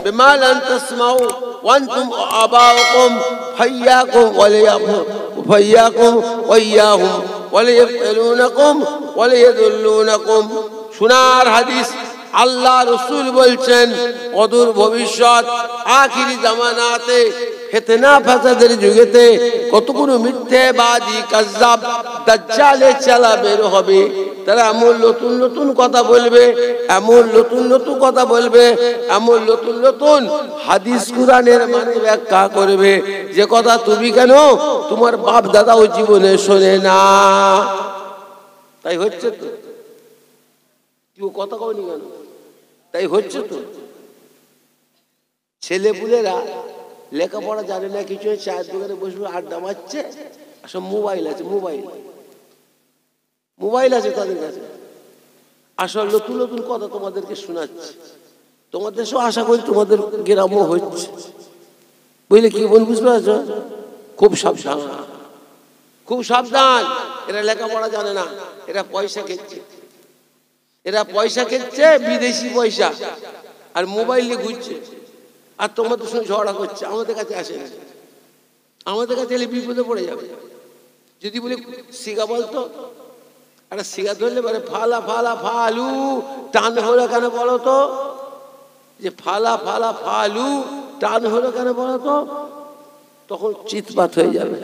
বিমা লাম তাসমাউ ওয়া আনতুম আবাউকুম ফাইয়াকুম ওয়া ইয়াহুম ওয়া লিয়াফতালুনাকুম ওয়া লিয়াদুল্লুনাকুম। শোনার হাদিস, আল্লাহ রসুল বলছেন অদূর ভবিষ্যৎ আখিরি জামানাতে ফিতনা ফাসাদের যুগেতে কতগুলো মিথ্যাবাদী কাজ্জাব দাজ্জালে চালা বের হবে। তারা এমন নতুন নতুন কথা বলবে, এমন নতুন নতুন কথা বলবে, এমন নতুন নতুন হাদিস কুরআনের মানে ব্যাখ্যা করবে যে কথা তুমি কেন তোমার বাপ দাদাও জীবনে শোনে না। তাই হচ্ছে তো, কেউ কথা কওনি কেন? তাই হচ্ছে তো। ছেলেপুলেরা লেখাপড়া জানে না কিছু, চায়ের দোকানে বসবে আড্ডা মারছে, সব মোবাইল আছে, মোবাইল আছে তাদের কাছে। আসল নতুন নতুন কথা তোমাদেরকে শোনাচ্ছে। তোমাদের সব আশা করি তোমাদের গ্রামও হচ্ছে, বুঝলে কি বল, বুঝতে পারছ? খুব সাবধান, খুব সাবধান। এরা লেখাপড়া জানে না, এরা পয়সা খেচ্ছে, এরা পয়সা খেচ্ছে, বিদেশি পয়সা, আর মোবাইল নিয়ে ঘুরছে, আর তোমাদের সঙ্গে ঝগড়া করছে। আমাদের কাছে আসে না, আমাদের কাছে এলে বিপদে পড়ে যাবে। যদি বলি সিগা বলতো, একটা সিগা ধরলে বলে ফালা ফালা ফালু, টান হলো কেন বলো তো? যে ফালা ফালা ফালু টান হলো কেন বলো তো? তখন চিৎপাত হয়ে যাবে।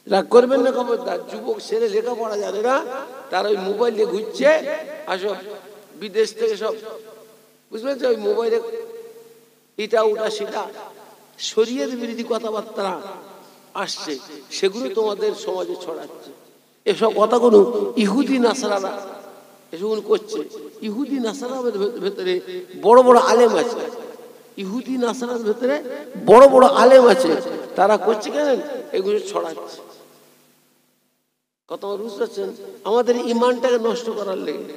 রাগ করবেন না খবরদার। যুবক ছেলে লেখাপড়া জানে না, তার ওই মোবাইল নিয়ে ঘুরছে, আর সব বিদেশ থেকে সব, বুঝতে পারছো, ওই মোবাইলে এটা ওটা সেটা শরীয়ত বিরোধী কথাবার্তা আসছে, সেগুলো তোমাদের সমাজে ছড়াচ্ছে। এসব কথাগুলো ইহুদি নাসারারা এসবগুলো করছে। ইহুদি নাসারাদের ভেতরে বড় বড় আলেম আছে, ইহুদি নাসারার ভেতরে বড় বড় আলেম আছে, তারা করছে কেন? এগুলো ছড়াচ্ছে। কথা বুঝতে পারছেন? আমাদের ইমানটাকে নষ্ট করার লেগে।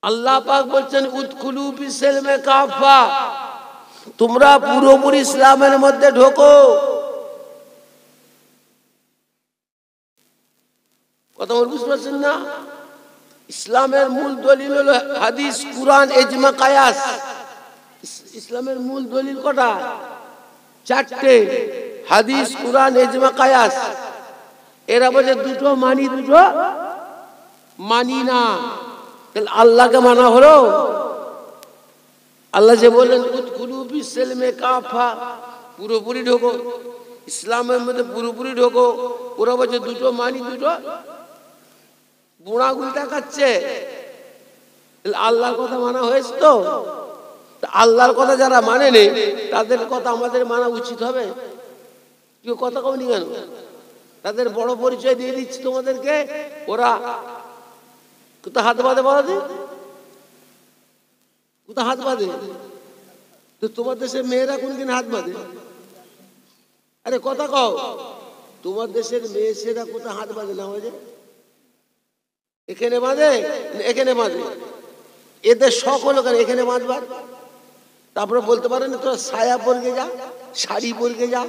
আল্লাহ পাক বলছেন উদখুলু ফিস-সিলমি কাফা, তোমরা পুরোপুরি ইসলামের মধ্যে ঢোকো। কথা বুঝতে পারছেন না? ইসলামের মূল দলিল হলো হাদিস, কুরআন, ইজমা, কিয়াস। ইসলামের মূল দলিল কটা? চারটে, হাদিস, কুরআন, ইজমা, কিয়াস। এরা বলে দুটো মানি, দুটো মানি না। তাহলে আল্লাহকে মানা হলো? আল্লাহ যে বললেন উদখুলু ফিস-সিলমি কাফা, পুরোপুরি ঢোকো, ইসলামের মধ্যে পুরোপুরি ঢোকো। ওরা বলছে দুটো মানি, দুটো বুড়া গুলটা খাচ্ছে। আল্লাহর কথা মানা হয়েছে তো? আল্লাহর কথা যারা মানে নেই, তাদের কথা আমাদের মানা উচিত হবে? কেউ কথা কওনি কেন? তাদের বড় পরিচয় দিয়ে দিচ্ছি তোমাদেরকে। ওরা কোথা হাত বাঁধে বলো দি, কোথা হাত বাঁধে? তো তোমার দেশের মেয়েরা কোনদিন হাত বাঁধে? আরে কথা কও, তোমার দেশের মেয়ে সেরা কোথা হাত বাঁধে না? হয়ে যায় এখানে বাঁধে, এখানে বাঁধে। এদের শখ হলো কেন এখানে বাঁধবার? তারপরে বলতে পারেন না তোরা সায়া পরগে যা, শাড়ি পরগে যা,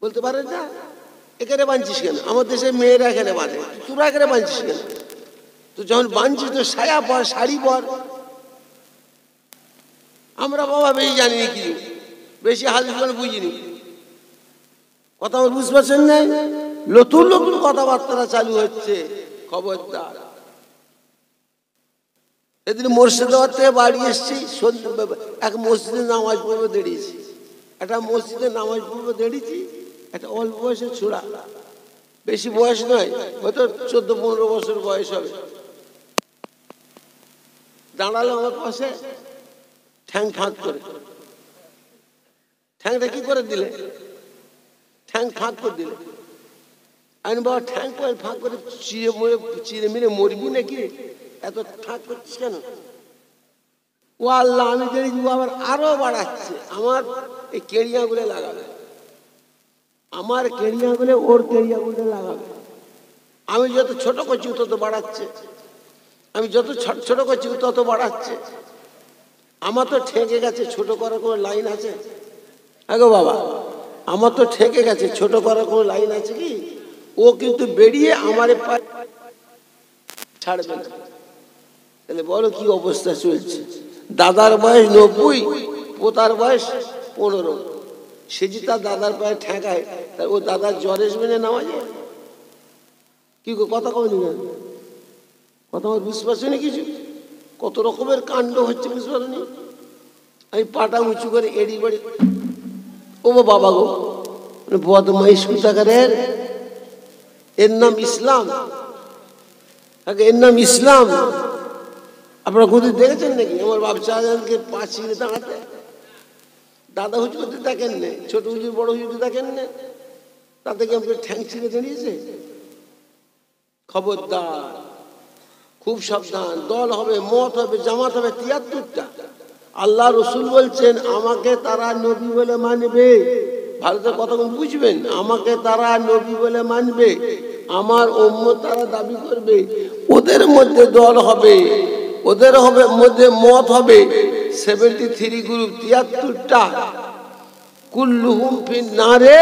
বলতে পারেন না? এখানে বাঁধছিস কেন? আমার দেশের মেয়েরা এখানে বাঁধে, তোরা এখানে বাঁধছিস কেন? তো যখন বাঁধছিস তো সায়া পর, শাড়ি পর। আমরা বাবা বেশি জানিনি, কি বেশি হাদিস বুঝিনি। কথা বুঝতে পারছেন না? নতুন নতুন কথাবার্তা চালু হচ্ছে, খবরদার। এদিন মুর্শিদাবাদ থেকে বাড়ি এসছি, এক মসজিদে নামাজ পড়বে দাঁড়িয়েছি, একটা মসজিদে নামাজ পড়বে দাঁড়িয়েছি, একটা অল্প বয়সের ছোড়া, বেশি বয়স নয়, হয়তো 14-15 বছর বয়স হবে, দাঁড়ালো আমার পাশে, ঠ্যাং ফাঁক করে। ঠ্যাংটা কি করে দিলে? ঠ্যাং ফাঁক করে দিলে। আমি বাবা ঠ্যাং করে ফাঁক করে চিড়ে মেরে মরবি নাকি? এত ফাঁক করছিস কেন? ও আল্লাহ, আমি দেখি আবার আরো বাড়াচ্ছে। আমার এই কেড়িয়াগুলো লাগাবে, আমার কেড়িয়াগুলো ওর কেড়িয়াগুলো লাগাবে। আমি যত ছোট করছি তত বাড়াচ্ছে, আমি যত ছোট করছি তত বাড়াচ্ছে। আমার তো ঠেকে গেছে, ছোট করার কোনো লাইন আছে? আগো বাবা, আমার তো ঠেকে গেছে, ছোট করার কোনো লাইন আছে কি? ও কিন্তু বেরিয়ে আমার ছাড়বে না। তাহলে বলো কি অবস্থা চলছে? দাদার বয়স 90, পোতার বয়স 15। সে যে তার দাদার পায়ে ঠেকায়, তার ও দাদার জ্বরে মেনে নেওয়া যায়? কি কথা কয়নি কেন? কথা আমার বিশ্বাস নেই কিছু। কত রকমের কাণ্ড হচ্ছে বিশ্বাস নেই। আমি পাটা উঁচু করে এড়ি বাড়ি, ও বাবা গো বদমাইশ কোথাকারের, এর নাম ইসলাম। এর নাম ইসলাম। আপনারা কোথায় দেখেছেন নাকি আমার বাপ শাহজাহানকে পাঁচিলে দাঁড়াতে? দাদা হুজুর করতে দেখেন না, ছোট হুজুর বড় হুজুর দেখেন না, তাতে কি আমাকে ঠ্যাং ছিঁড়ে দাঁড়িয়েছে? খবরদার, খুব সাবধান। দল হবে, মত হবে, জামাত হবে 73টা। আল্লাহ রসুল বলছেন আমাকে তারা নবী বলে মানবে। ভারতের কথা বুঝবেন, আমাকে তারা নবী বলে মানবে, আমার উম্মত তারা দাবি করবে। ওদের মধ্যে দল হবে, ওদের হবে মধ্যে মত হবে 73 গ্রুপ, 73টা। কুল্লুহুম ফিন নারে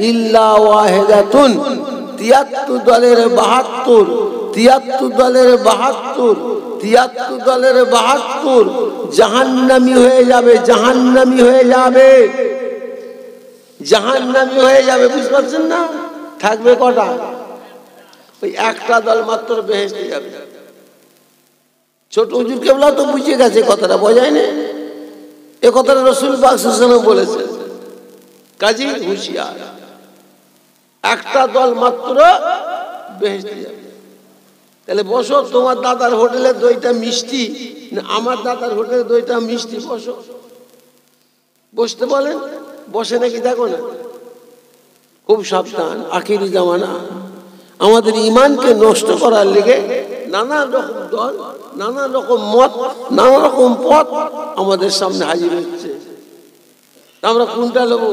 ইল্লা ওয়াহিদাতুন। 73 দলের 72, 73 দলের 72, 73 দলের 72 জাহান্নামী হয়ে যাবে, জাহান্নামী হয়ে যাবে, জাহান্নামী হয়ে যাবে। বুঝতে পারছেন না? থাকবে কটা? ওই একটা দল মাত্র বেহেশতে যাবে। ছোট হুজুর কেবলা তো বুঝে গেছে কথাটা, বোঝায় না? এ কথাটা রাসূল পাক সাল্লাল্লাহু আলাইহি ওয়াসাল্লাম বলেছেন। কাজী হুঁশিয়ার, একটা দল মাত্র বেহেশতে যাবে। তাহলে বসো, তোমার দাদার হোটেলে দইটা মিষ্টি না আমার দাদার হোটেলে দইটা মিষ্টি? বসো, বসতে বলেন, বসে নাকি দেখো না? খুব সাবধান, আখিরি জামানা। আমাদের ইমানকে নষ্ট করার লেগে নানা রকম দল, নানা রকম মত, নানা রকম পথ আমাদের সামনে হাজির হচ্ছে। আমরা কোনটা নেব?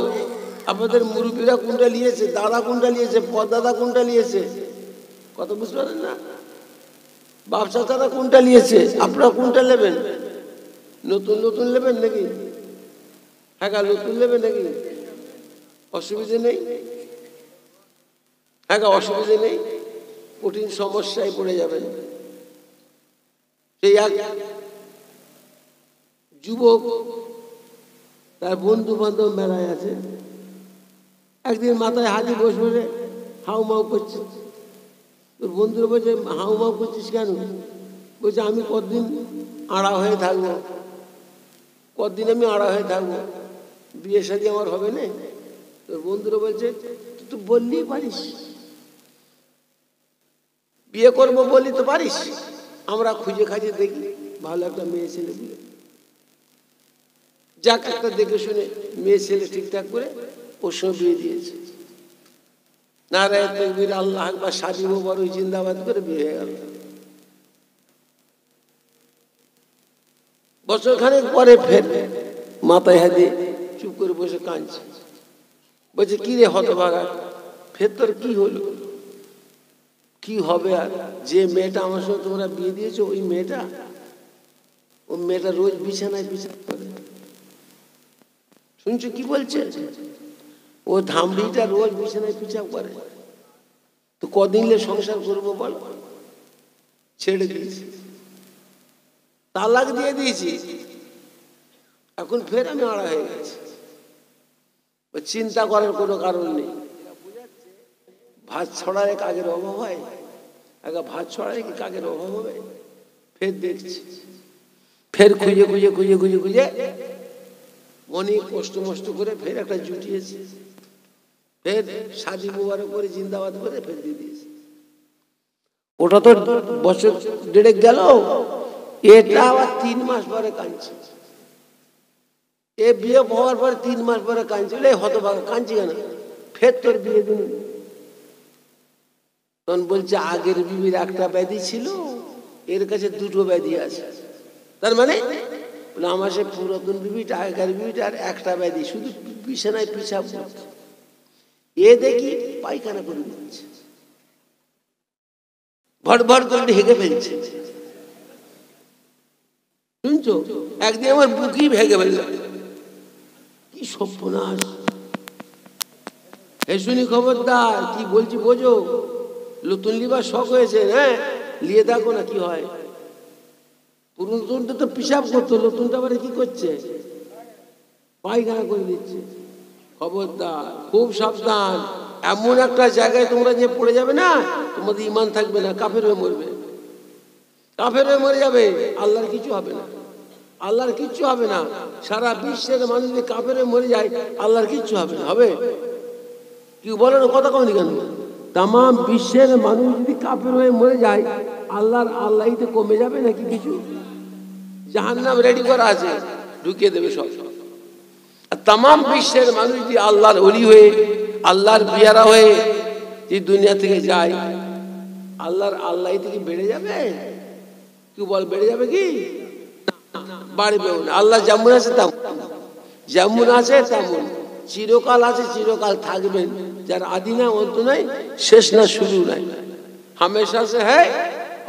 আপনাদের মুরব্বীরা কোনটা নিয়েছে, দাদা কোনটা নিয়েছে, পরদাদা কোনটা নিয়েছে? কত বুঝতে পারেন না? ব্যবসা দাদা কোনটা নিয়েছে, আপনারা কোনটা নেবেন? নতুন নতুন নেবেন নাকি? হ্যাঁ, নতুন নেবেন নাকি? অসুবিধে নেই, হ্যাঁ অসুবিধে নেই। কঠিন সমস্যায় পড়ে যাবেন। সেই এক যুবক তার বন্ধু বান্ধব মেলায় আছে, একদিন মাথায় হাতি বসে বসে হাউ মাউ করছে। তোর বন্ধুরা বলছে হাউ মাউ করছিস কেন? বলছে আমি কতদিন আড়া হয়ে থাকবো, কতদিন আমি আড়া হয়ে থাকবো, বিয়ে শাদী আমার হবে না। তোর বন্ধুরা বলছে তুই বললেই পারিস, বিয়ে করবো বললি তো পারিস, আমরা খুঁজে খাজে দেখি ভালো একটা মেয়ে ছেলে বিয়ে, যাক একটা দেখে শুনে মেয়ে ছেলে ঠিকঠাক করে ওর সঙ্গে বিয়ে দিয়েছে। নারায়ণ তাকবীর, আল্লাহ আকবার, শাদী মোবারক, জিন্দাবাদ করে বিয়ে হয়ে গেল। বছরখানেক পরে ফের মাথায় হাতে চুপ করে বসে কাঁদছে। বলছে কি রে হতভাগা, ফের তোর কি হলো? কি হবে আর? যে মেয়েটা আমার সঙ্গে তোমরা বিয়ে দিয়েছো ওই মেয়েটা, ও মেয়েটা রোজ বিছানায় বিছানা করে। শুনছো কি বলছে? ও ধামড়িটা রোজ বিছানায় পিছাব করে। তো কদিনলে সংসার করবো বল? ছেড়ে দিয়েছি, তালাক দিয়ে দিয়েছি, এখন ফের আমি আড়া হয়ে গেছি। চিন্তা করার কোনো কারণ নেই। ভাত ছড়ায় কাকের অভাব হয়? আগে ভাত ছড়ায় কি কাকের অভাব হবে? ফের দেখছি, ফের খুঁজে খুঁজে খুঁজে খুঁজে খুঁজে অনেক কষ্ট মষ্ট করে ফের একটা জুটিয়েছে, ফের শাদী মোবারক করে জিন্দাবাদ করে ফের দিয়ে দিয়েছে। ওটা তো বছর দেড়েক গেল, এটা আবার 3 মাস পরে কাঁদছে। এ বিয়ে হওয়ার পরে 3 মাস পরে কাঁদছিল। এই হতভাগা কাঁদছি কেন? ফের তোর বিয়ে দিন। তখন বলছে আগের বিবির একটা ব্যাধি ছিল, এর কাছে 2টো ব্যাধি আছে। তার মানে আমার সে পুরাতন বিবিটা, আগের বিবিটা আর একটা ব্যাধি, শুধু বিছানায় পিছাব করছে। এ দেখি পায়খানা করে দিচ্ছে, ভর ভর করে হেগে ফেলছে। শুনছো? একদিন আমার বুকই ভেঙে ফেলল। কি সর্বনাশ! এই শুনি খবরদার, কি বলছি বোঝো। নতুন লিবার শখ হয়েছে, হ্যাঁ লিয়ে দেখো না কি হয়। পুরাতনটা তো পিসাব করতো, নতুনটা আবার কি করছে? পায়খানা করে দিচ্ছে। খবরদার, খুব সাবধান। এমন একটা জায়গায় তোমরা যে পড়ে যাবে না, তোমাদের ইমান থাকবে না, কাফের হয়ে মরবে, কাফের হয়ে মরে যাবে। আল্লাহর কিছু হবে না, আল্লাহর কিচ্ছু হবে না। সারা বিশ্বের মানুষ যদি কাফের হয়ে মরে যায়, আল্লাহর কিচ্ছু হবে না। হবে কি বলেন? কথা কমনি কেন? তাম বিশ্বের মানুষ যদি কাফের হয়ে মরে যায়, আল্লাহই তো কমে যাবে নাকি কিছু? জাহান্নাম রেডি করা আছে, ঢুকিয়ে দেবে সব। আর তাম বিশ্বের মানুষ যদি আল্লাহর ওলি হয়ে, আল্লাহর পিয়ারা হয়ে যে দুনিয়া থেকে যায়, আল্লাহ থেকে বেড়ে যাবে? কি বল, বেড়ে যাবে কি? বাড়বেও না। আল্লাহ যেমন আছে তেমন, যেমন আছে তেমন, চিরকাল আছে, চিরকাল থাকবেন। যার আদি না, অন্ত নাই, শেষ না, শুরু নাই, হামেশা সে হ্যায়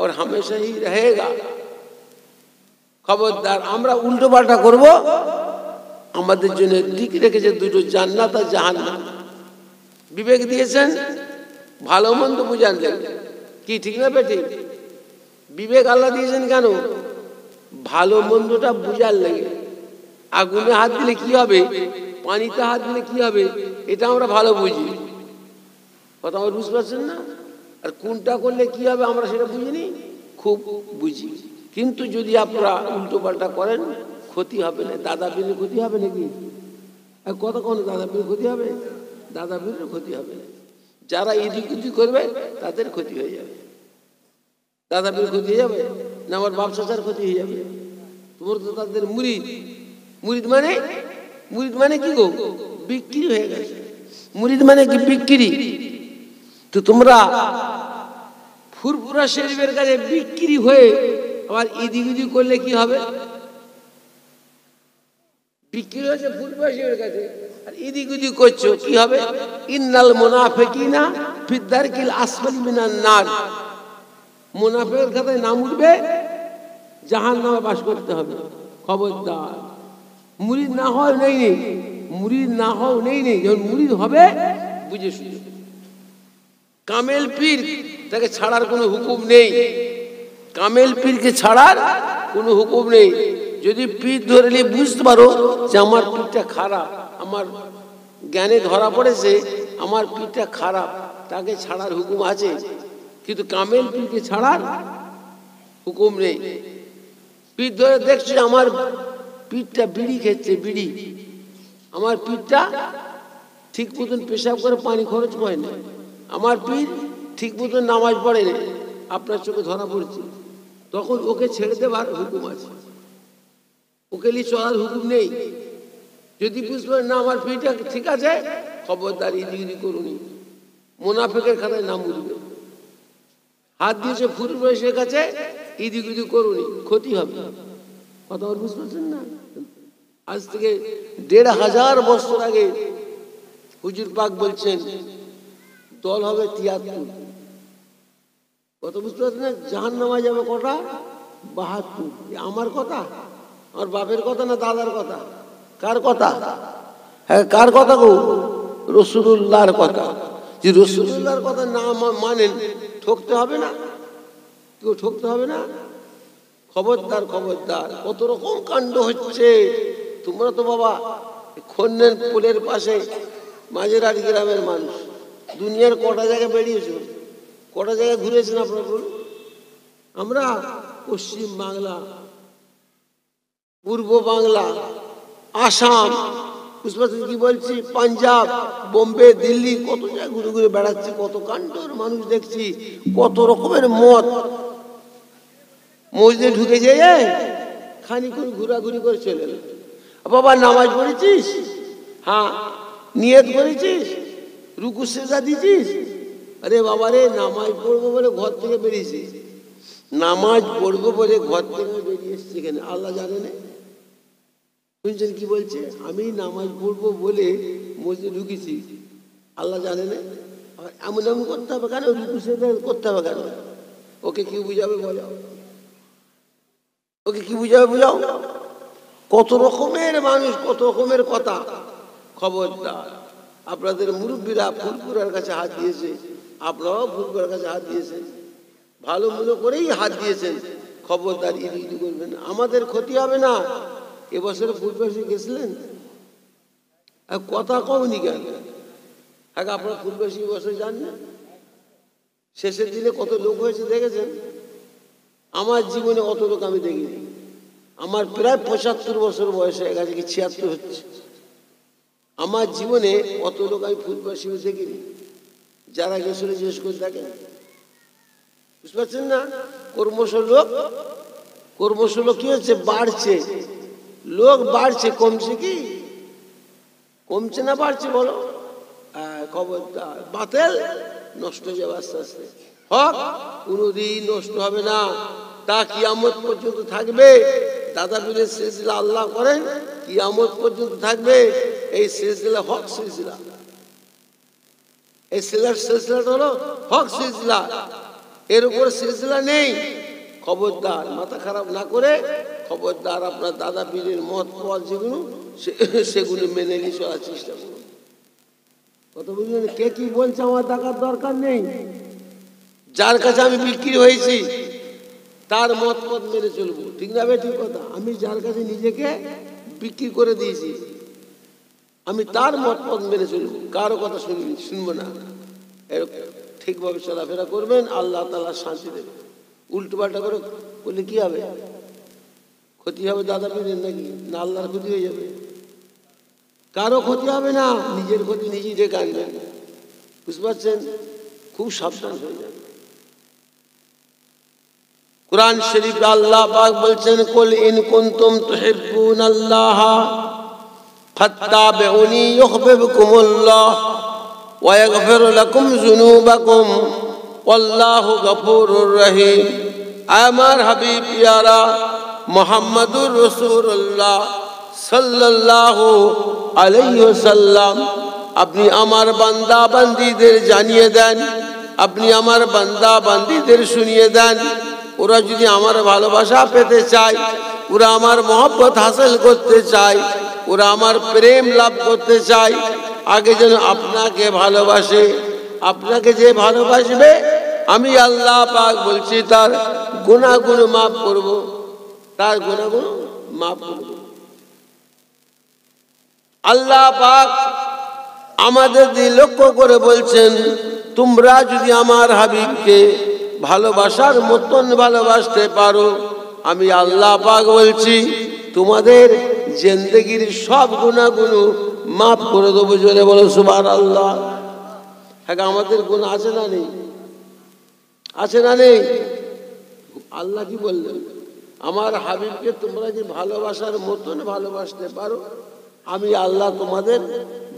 और हमेशा ही रहेगा। খবরদার, আমরা উল্টো পাল্টা করব। আমাদের জন্য ঠিক রেখেছে দুটো, জান্নাত আর জাহান্নাম। বিবেক দিয়েছেন, ভালো মন্দ বুঝার লেগে। কি ঠিক না বেঠিক? বিবেক আল্লাহ দিয়েছেন কেন? ভালো মন্দটা বুঝার লেগে। আগুনে হাত দিলে কি হবে, পানিতে হাত দিলে কি হবে, এটা আমরা ভালো বুঝি। কথা আমার বুঝতে পারছেন না? আর কোনটা করলে কি হবে আমরা সেটা বুঝিনি, খুব বুঝি। কিন্তু যদি আপনারা উল্টো পাল্টা করেন, ক্ষতি হবে না। দাদা পীরের ক্ষতি হবে নাকি? কত কোন দাদা পীরের ক্ষতি হবে? দাদা পীরের ক্ষতি হবে না। যারা এদিক ওদিক করবে তাদের ক্ষতি হয়ে যাবে। দাদা পীরের ক্ষতি হয়ে যাবে না, আমার বাপ চাচার ক্ষতি হয়ে যাবে। তোমার তো তাদের মুরিদ। মুরিদ মানে কি গো? বিক্রি হয়ে গেছে। মুরিদ মানে কি? বিক্রি। তো তোমরা ফুরফুরা শরীফের কাছে বিক্রি হয়ে আবার ইদি গুদি করলে কি হবে? বিক্রি হয়েছে ফুরফুরা শরীফের কাছে, আর ইদি গুদি করছো, কি হবে? ইন্নাল মুনাফিকিনা ফি দারকিল আসফালি মিনান নার। মুনাফিকের খাতায় নাম উঠবে, জাহান্নামে বাস করতে হবে। খবরদার, মুরিদ না হয় নেই, মুরিদ না হও নেই। যখন মুরিদ হবে বুঝে শুনে। কামেল পীর তাকে ছাড়ার কোনো হুকুম নেই। কামেল পীরকে ছাড়ার কোনো হুকুম নেই। যদি পীর ধরে নিয়ে বুঝতে পারো যে আমার পীরটা খারাপ, আমার জ্ঞানে ধরা পড়েছে আমার পীরটা খারাপ, তাকে ছাড়ার হুকুম আছে। কিন্তু কামেল পীরকে ছাড়ার হুকুম নেই। পীর ধরে দেখছি আমার পীরটা বিড়ি খেচ্ছে, বিড়ি, আমার পীরটা ঠিক মতন পেশাব করে পানি খরচ করে না, আমার পীর ঠিক মতন নামাজ পড়ে না, আপনার চোখে ধরা পড়ছে, তখন ওকে ছেড়ে দেবার হুকুম আছে, ওকে নিয়ে চলার হুকুম নেই। যদি বুঝতে পারেন না আমার পীরটা ঠিক আছে, খবরদার ইদি করুনি, মুনাফিকের খাতায় নাম উঠবে। হাত দিয়েছে ফুরফুরের কাছে, ইদি করুনি, ক্ষতি হবে। কথা বুঝতে পারছেন না? আজ থেকে ১৫০০ বছর আগে হুজুর পাক বলছেন দল হবে ৭৩। কত বুঝতে পারছেন না? জাহান্নামে যাবে কটা? ৭২। আমার কথা, আমার বাপের কথা না দাদার কথা? কার কথা? হ্যাঁ, কার কথা গো? রাসূলুল্লাহর কথা। যে রাসূলুল্লাহর কথা না মানেন, ঠকতে হবে না? কেউ ঠকতে হবে না? খবরদার, খবরদার। কত রকম কাণ্ড হচ্ছে। তোমরা তো বাবা খন্নের পোলের পাশে মাঝেরহাট গ্রামের মানুষ, দুনিয়ার কটা জায়গায় বেরিয়েছ, কটা জায়গায় ঘুরেছেন আপনারা বলুন? আমরা পশ্চিম বাংলা, পূর্ব বাংলা, আসাম, বুঝতে পারছেন কি বলছি, পাঞ্জাব, বোম্বে, দিল্লি, কত জায়গায় ঘুরে ঘুরে বেড়াচ্ছি। কত কাণ্ডর মানুষ দেখছি, কত রকমের মত। মসজিদে ঢুকে যেয়ে খানিক্ষণ ঘোরাঘুরি করে চলে এলো। বাবা নামাজ পড়েছিস? হ্যাঁ। নিয়ত করেছিস? রুকু সিজদা দিয়েছিস? আরে বাবা রে, নামাজ পড়বো বলে ঘর থেকে বেরিয়েছি, নামাজ পড়বো বলে ঘর থেকে বেরিয়ে এসছি কেন আল্লাহ জানে না? শুনছেন কি বলছে? আমি নামাজ পড়বো বলে মসজিদে ঢুকেছি, আল্লাহ জানে না? এমন এমন করতে হবে কেন? রুকু সিজদা করতে হবে কেন? ওকে কি বুঝাবে বলো? ওকে কি বুঝাবে বুঝাও? কত রকমের মানুষ, কত রকমের কথা। খবরদার, আপনাদের মুরব্বীরা ফুরফুরার কাছে হাত দিয়েছে, আপনারাও ফুরফুরার কাছে হাত দিয়েছেন, ভালো মনে করেই হাত দিয়েছেন। খবরদার ইদি করবেন, আমাদের ক্ষতি হবে না। এবছরে ফুলবাসী গেছিলেন, কথা কমনি কেন? আগে আপনারা ফুলবাসী এবছর যান না? শেষের দিনে কত লোক হয়েছে দেখেছেন? আমার জীবনে অত লোক আমি দেখিনি। আমার প্রায় 75 বছর বয়সে, গেছে কি 76 হচ্ছে। আমার জীবনে অত লোক আমি ফুলবাসী দেখিনি। যারা গেছিল জিজ্ঞেস করে দেখেন, বুঝতে পারছেন না? কর্মশ লোক কি হচ্ছে? বাড়ছে, লোক বাড়ছে। কমছে কি? কমছে না বাড়ছে বলো? খবরদার, বাতিল নষ্ট হয়ে যাবে আস্তে আস্তে। হক কোনোদিন নষ্ট হবে না, তা কিয়ামত পর্যন্ত থাকবে। দাদা পীরের সিলসিলা আল্লাহ করেন, কিয়ামত পর্যন্ত থাকবে এই সিলসিলা, হক সিলসিলা। এই সিলসিলাটা হলো হক সিলসিলা, এর উপর সিলসিলা নেই। খবরদার, মাথা খারাপ না করে খবরদার আপনার দাদা পীরের মত পথ যেগুলো সেগুলো মেনে নিয়ে চলার চেষ্টা করুন। কত বুঝলেন? কে কি বলছে আমার দেখার দরকার নেই। যার কাছে আমি বিক্রি হয়েছি তার মত পথ মেনে চলবো, ঠিক না? ঠিক কথা। আমি যার কাছে নিজেকে বিক্রি করে দিয়েছি, আমি তার মত পথ মেনে চলবো, কারো কথা শুনবো না। ঠিকভাবে চলাফেরা করবেন, আল্লাহ তাআলা শান্তি দেবে। উল্টো পাল্টা করে বললে কি হবে? ক্ষতি হবে দাদা পীরের নাকি? না আল্লাহর ক্ষতি হয়ে যাবে? কারো ক্ষতি হবে না, নিজের ক্ষতি নিজেই ডেকে আনবেন। বুঝতে পারছেন? খুব সাবধান হয়ে যাবে। কুরআন শরীফে আল্লাহ পাক বলছেন, কুল ইন কুনতুম তুহিব্বুনাল্লাহ ফাত্তাবিউনি ইউহিব্বুকুমুল্লাহ ওয়া ইয়াগফির লাকুম যুনুবাকুম ওয়াল্লাহু গফুরুর রহিম। আমার হাবিব পিয়ারা মুহাম্মাদুর রাসূলুল্লাহ সাল্লাল্লাহু আলাইহি ওয়াসাল্লাম, আপনি আমার বান্দা বান্দীদের জানিয়ে দেন, আপনি আমার বান্দা বান্দীদের শুনিয়ে দেন, ওরা যদি আমার ভালোবাসা পেতে চায়, ওরা আমার মহব্বত হাসিল করতে চায়, ওরা আমার প্রেম লাভ করতে চায়, আগে যেন আপনাকে ভালোবাসে। আপনাকে যে ভালোবাসবে আমি আল্লাহ পাক বলছি তার গুনাহগুলো মাফ করব, তার গুনাহগুলো মাফ করব। আল্লাহ পাক আমাদের দিকে লক্ষ্য করে বলছেন, তোমরা যদি আমার হাবিবকে ভালোবাসার মতন ভালোবাসতে পারো, আমি আল্লাহ পাক বলছি তোমাদের জিন্দেগির সব গুনাহগুলো মাফ করে দেবো। জোরে বলো সুবহানাল্লাহ। হ্যাঁ, আমাদের গুনাহ আছে না নেই? আছে না নেই? আল্লাহ কি বললেন? আমার হাবিবকে তোমরা যে ভালোবাসার মতন ভালোবাসতে পারো, আমি আল্লাহ তোমাদের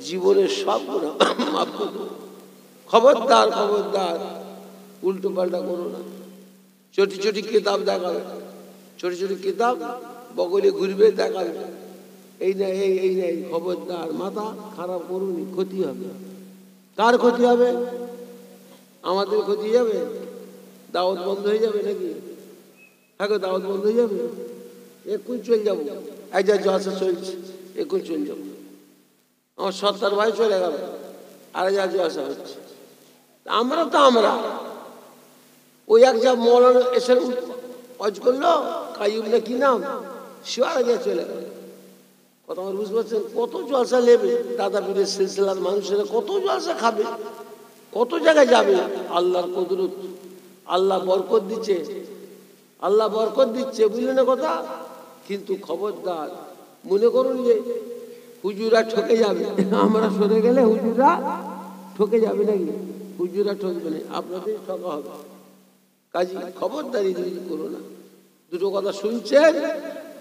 জীবনের সব গুনাহ মাফ করে দেবো। খবরদার, খবরদার, উল্টো পাল্টা করো না। ছোটি ছোটি কিতাব দেখাবে, ছোটি ছোটি কিতাব বগলে ঘুরবে, দেখাবে এই না এই নাই। খবরদার, মাথা খারাপ করুনি, ক্ষতি হবে। কার ক্ষতি হবে? আমাদের ক্ষতি যাবে? দাওয়াত বন্ধ হয়ে যাবে নাকি? হ্যাঁ, দাওয়াত বন্ধ হয়ে যাবে। এখন চলে যাবো, এই যা জলসা চলছে, এখন চলে যাবো। আমার 70 ভাই চলে গেল, আর যা জলসা হচ্ছে। আমরা ওই এক যা মৌলানা এসে অজ করলো, কাইয়ুব না কি নাম, সে আর যা চলে গেল। কথা আমার বুঝতে পারছেন? কত জলসা নেবে দাদা পীরের সিলসিলার মানুষেরা, কত জলসা খাবে, কত জায়গায় যাবে। আল্লাহর কুদরত, আল্লাহ বরকত দিচ্ছে, আল্লাহ বরকত দিচ্ছে, বুঝলেন না কথা? কিন্তু খবরদার, মনে করুন যে হুজুরা ঠকে যাবে, আমরা সরে গেলে হুজুরা ঠকে যাবে নাকি? হুজুরা ঠকবে না, আপনাদের ঠকা হবে। কাজী খবরদারি করো না। দুটো কথা শুনছেন,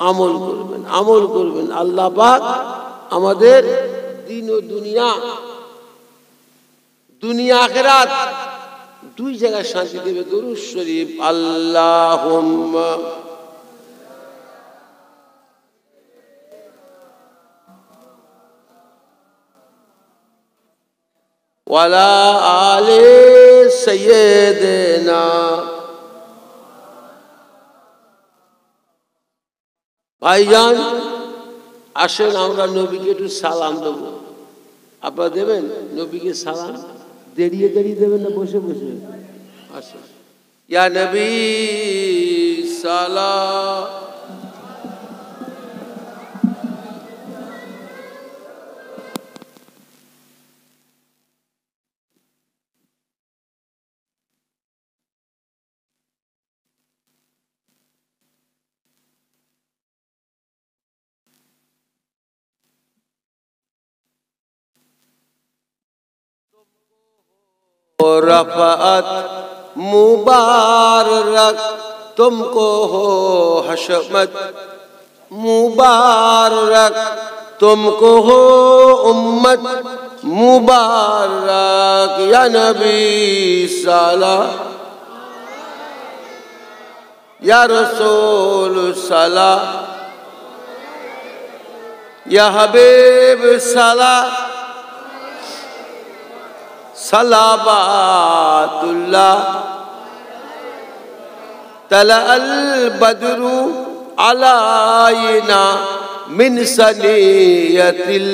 আমল করবেন, আমল করবেন। আল্লাহ পাক আমাদের দিন ও দুনিয়া আখিরাত দুই জায়গায় শান্তি দেবে। দরুদ শরীফ। আল্লাহুম্মা ওয়ালা আলে সাইয়্যিদিনা। ভাইজান আসেন, আমরা নবীকে একটু সালাম দেবো। আপনারা দেবেন নবীকে সালাম? দাঁড়িয়ে দাঁড়িয়ে দেবেন না বসে বসে? আসেন। ইয়া নবী সালাহ रफ़अत मुबारक तुमको हो हशमत मुबारक तुमको हो उम्मत मुबारक या नबी सलाह या रसूल सलाह या हबीब सलाह सलावातुल्लाह तला अल बदरु अलाइना मिन सनियतिल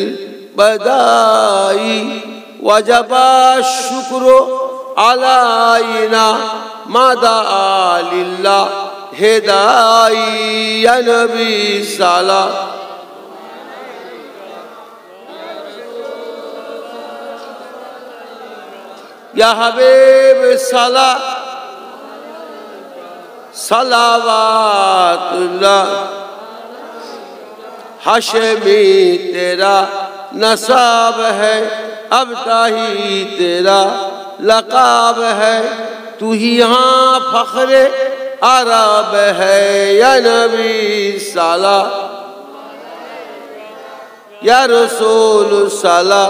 बदाई वजबा शुक्र अलाइना मादा लिल्लाह हिदाई या नबी सलाह या हबीब सलाह सलावातुल्लाह हाशमी तेरा नसाब है अब्ताही तेरा लकाब है तू ही यहाँ फख्रे अरब है या नबी सलाह या रसूल सलाह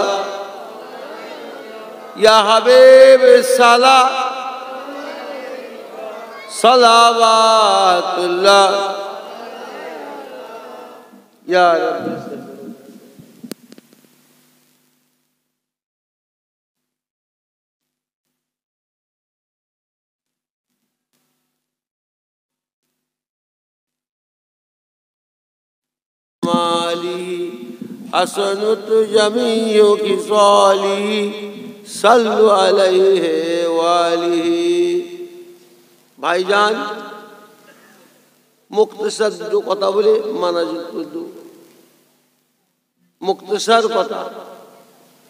या हबीब सलाह सलावातुल्लाह या रब्बी माली हसनुत जमीयो की साली सल्लु अलैहि वालिही। भाईजान मुख्तसर जो कथा बोले मानाजित उर्दू मुख्तसर कथा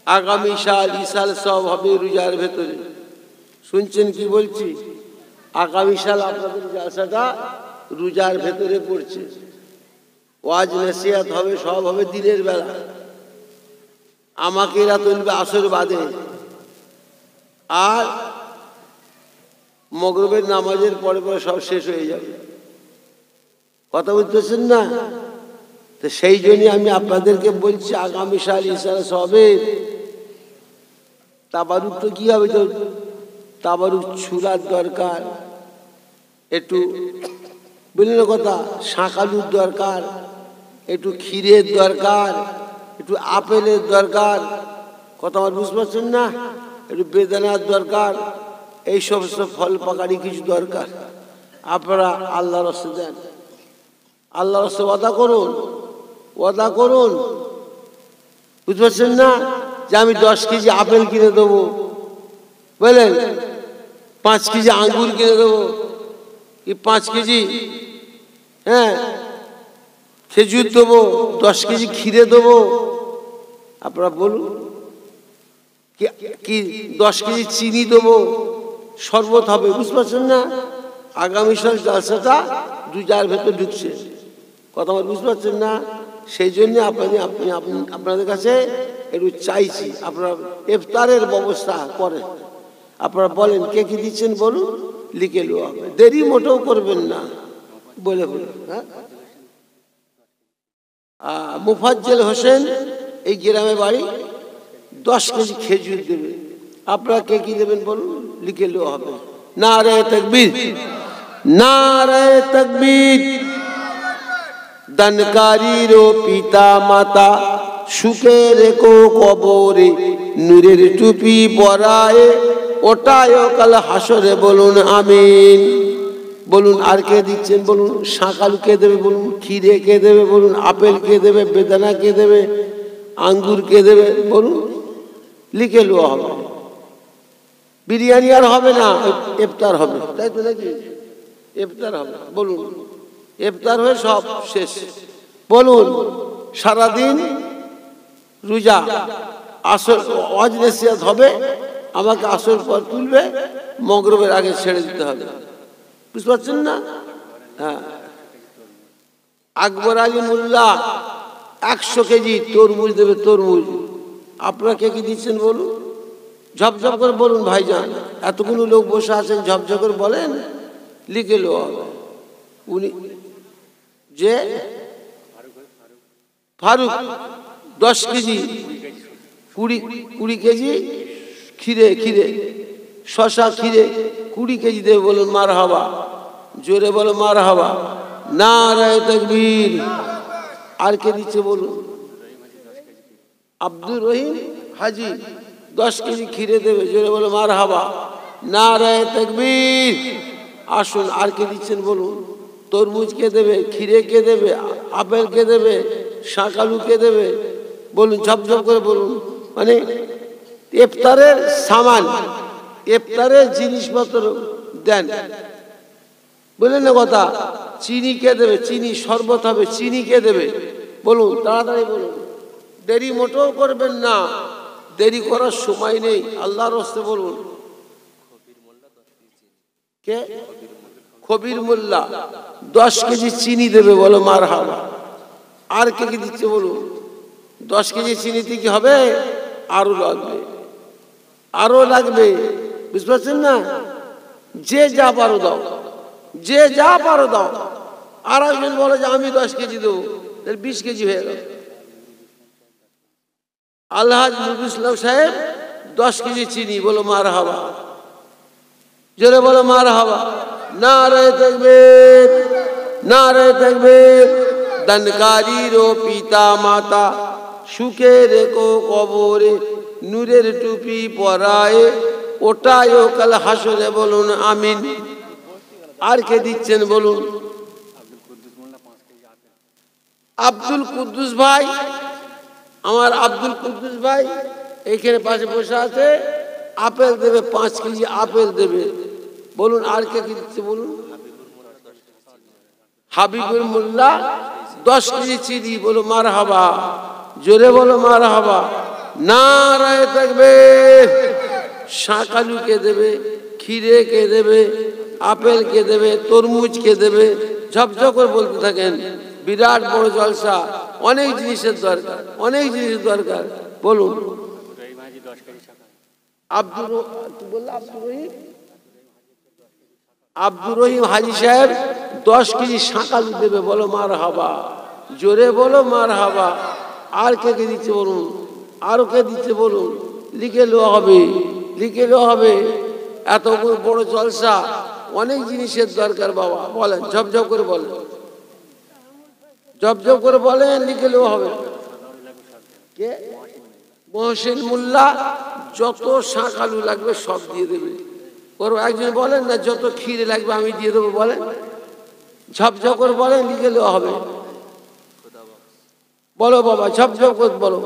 आगामी साल इसाल सब হবে রোজার ভেতরে শুনছেন কি বলছি আগামী সাল আপনাদের জালসাটা রোজার ভেতরে পড়ছে ওয়াজ নসিহত হবে সব হবে দিনের বেলা আমাকে এরা তুলবে আসর বাদে আর মগরিবের নামাজের পরে পরে সব শেষ হয়ে যাবে কথা বুঝতেছেন না তো সেই জন্য আমি আপনাদেরকে বলছি আগামী সাল ইনশাআল্লাহ সবে তাবারুক তো কি হবে তো তাবারুক ছুলার দরকার একটু বললেন কথা শাঁকালুর দরকার একটু ক্ষীরের দরকার একটু আপেলের দরকার কথা আমার বুঝতে পারছেন না একটু বেদানার দরকার এই সমস্ত ফল পাকারি কিছু দরকার আপনারা আল্লাহর রাস্তে দেন আল্লাহর রাস্তে ওয়াদা করুন বুঝতে পারছেন না যে আমি 10 কেজি আপেল কিনে দেবো বলেন 5 কেজি আঙ্গুর কিনে দেবো কি 5 কেজি হ্যাঁ খেজুর দেবো 10 কেজি ক্ষীরে দেবো আপনারা বলুন কি 10 কেজি চিনি দেবো শরবত হবে বুঝতে পারছেন না আগামী সাল জালসাটা রোজার ভেতর ঢুকছে কথা আমার বুঝতে পারছেন না সেই জন্য আপনাদের কাছে একটু চাইছি আপনারা ইফতারের ব্যবস্থা করেন আপনারা বলেন কে কি দিচ্ছেন বলুন লিখে নেওয়া হবে দেরি মোটেও করবেন না বলে হ্যাঁ মুফাজ্জল হোসেন এই গ্রামে বাড়ি 10 কেজি খেজুর দেবে আপনারা কে কি দেবেন বলুন লিখে নেওয়া হবে নারে তাকবীর দানকারীর পিতা মাতা সুখে রেখো কবরে নূরের টুপি পরায়ে ওটায় কাল হাসরে বলুন আমিন বলুন আর কে দিচ্ছেন বলুন শাঁকালু কে দেবে বলুন ক্ষীরে কে দেবে বলুন আপেল কে দেবে বেদানা কে দেবে আঙ্গুর কে দেবে বলুন লিখে নেওয়া হবে বিরিয়ানি আর হবে না ইফতার হবে তাই তো নাকি ইফতার হবে, বলুন ইফতার হয়ে সব শেষ। বলুন সারাদিন রোজা, আসর ওয়াজ নসিহত হবে, আমাকে আসর পর তুলবে, মাগরিবের আগে ছেড়ে দিতে হবে। বুঝতে পারছেন না? হ্যাঁ। আকবর আলী মোল্লা 100 কেজি তরমুজ দেবে, তরমুজ। আপনারা কে কি দিচ্ছেন বলুন, ঝপঝপ করে বলুন ভাইজান। এতগুলো লোক বসে আছেন, ঝপঝপ করে বলেন, লিখে লো। উনি যে ফারুক 10 কেজি 20 কেজি খিরে শশা খিরে 20 কেজি দেবে, বলুন মারহাবা, জোরে বলো মারহাবা, নারায়ে তাকবীর। আর কে দিচ্ছে বলুন? আব্দুর রহিম হাজি 10 কেজি খিরে দেবে, জোরে বলো মারহাবা, নারায়ে তাকবীর। আসুন আর কে দিচ্ছেন বলুন? তরমুজ কে দেবে, খিরে কে দেবে, আপেল কে দেবে, শাকালু কে দেবে, বলুন ঝপঝপ করে বলুন। মানে ইফতারের সামান, ইফতারের জিনিসপত্র দেন, বললেন না কথা? চিনি কে দেবে, চিনি শরবত হবে, চিনি কে দেবে বলুন, তাড়াতাড়ি বলুন, দেরি মোটেও করবেন না, দেরি করার সময় নেই, আল্লাহর রাস্তে বলুন। কে? খবির মোল্লা 10 কেজি চিনি দেবে, বলো মারহাবা। আর কে কি দিচ্ছে বলুন? 10 কেজি চিনিতে কি হবে? আরো লাগবে, আরো লাগবে, বুঝতে পারছেন না? যে যা পারো দাও, যে যা পারো দাও। আর একজন বলে যে আমি 10 কেজি দেবো, 20 কেজি হয়ে গেল। আলহাজ নজরুল ইসলাম সাহেব 10 কেজি চিনি, বলো মারহাবা, জোরে বলো মারহাবা, নারায়ে তাকবীর, নারায়ে তাকবীর। দানকারীর পিতা মাতা সুখে রেখো কবরে, নূরের টুপি পরায় ওটায় কাল হাসরে, বলুন আমিন। আর কে দিচ্ছেন বলুন? আব্দুল কুদ্দুস ভাই, আমার আব্দুল কুদ্দুস ভাই এইখানে পাশে বসে আছে, আপেল দেবে, 5 কেজি আপেল দেবে, বলুন। আর কে কি দিচ্ছে বলুন? হাবিবুর মোল্লা 10 কেজি চিনি, বলো মারহাবা, জোরে বলো মারহাবা, নারায়ে তাকবীর। শাকালু কে দেবে, খিরে কে দেবে, আপেল কে দেবে, তরমুজ কে দেবে, ঝপঝপ করে বলতে থাকেন। বিরাট বড় জলসা, অনেক জিনিসের দরকার, অনেক জিনিসের দরকার, বলুন। আব্দুর রহিম, আব্দুর রহিম হাজি সাহেব 10 কেজি শাকালু দেবে, বলো মারহাবা, জোরে বলো মারহাবা। আর কে কে দিচ্ছে বলুন? আরো কে দিচ্ছে বলুন? লিখে লো হবে, লিখে লো হবে। এত বড় জলসা, অনেক জিনিসের দরকার বাবা, বলেন ঝপঝপ করে বলেন, ঝপঝপ করে বলেন, লিখে লো হবে। কে? মহসিন মোল্লা যত শাকালু লাগবে সব দিয়ে দেবে। একজন বলেন না যত ক্ষীরে লাগবে আমি দিয়ে দেবো, বলেন ঝপঝপ করে বলেন, লিখে লো হবে। বলো বাবা ঝপঝপ করে বলো।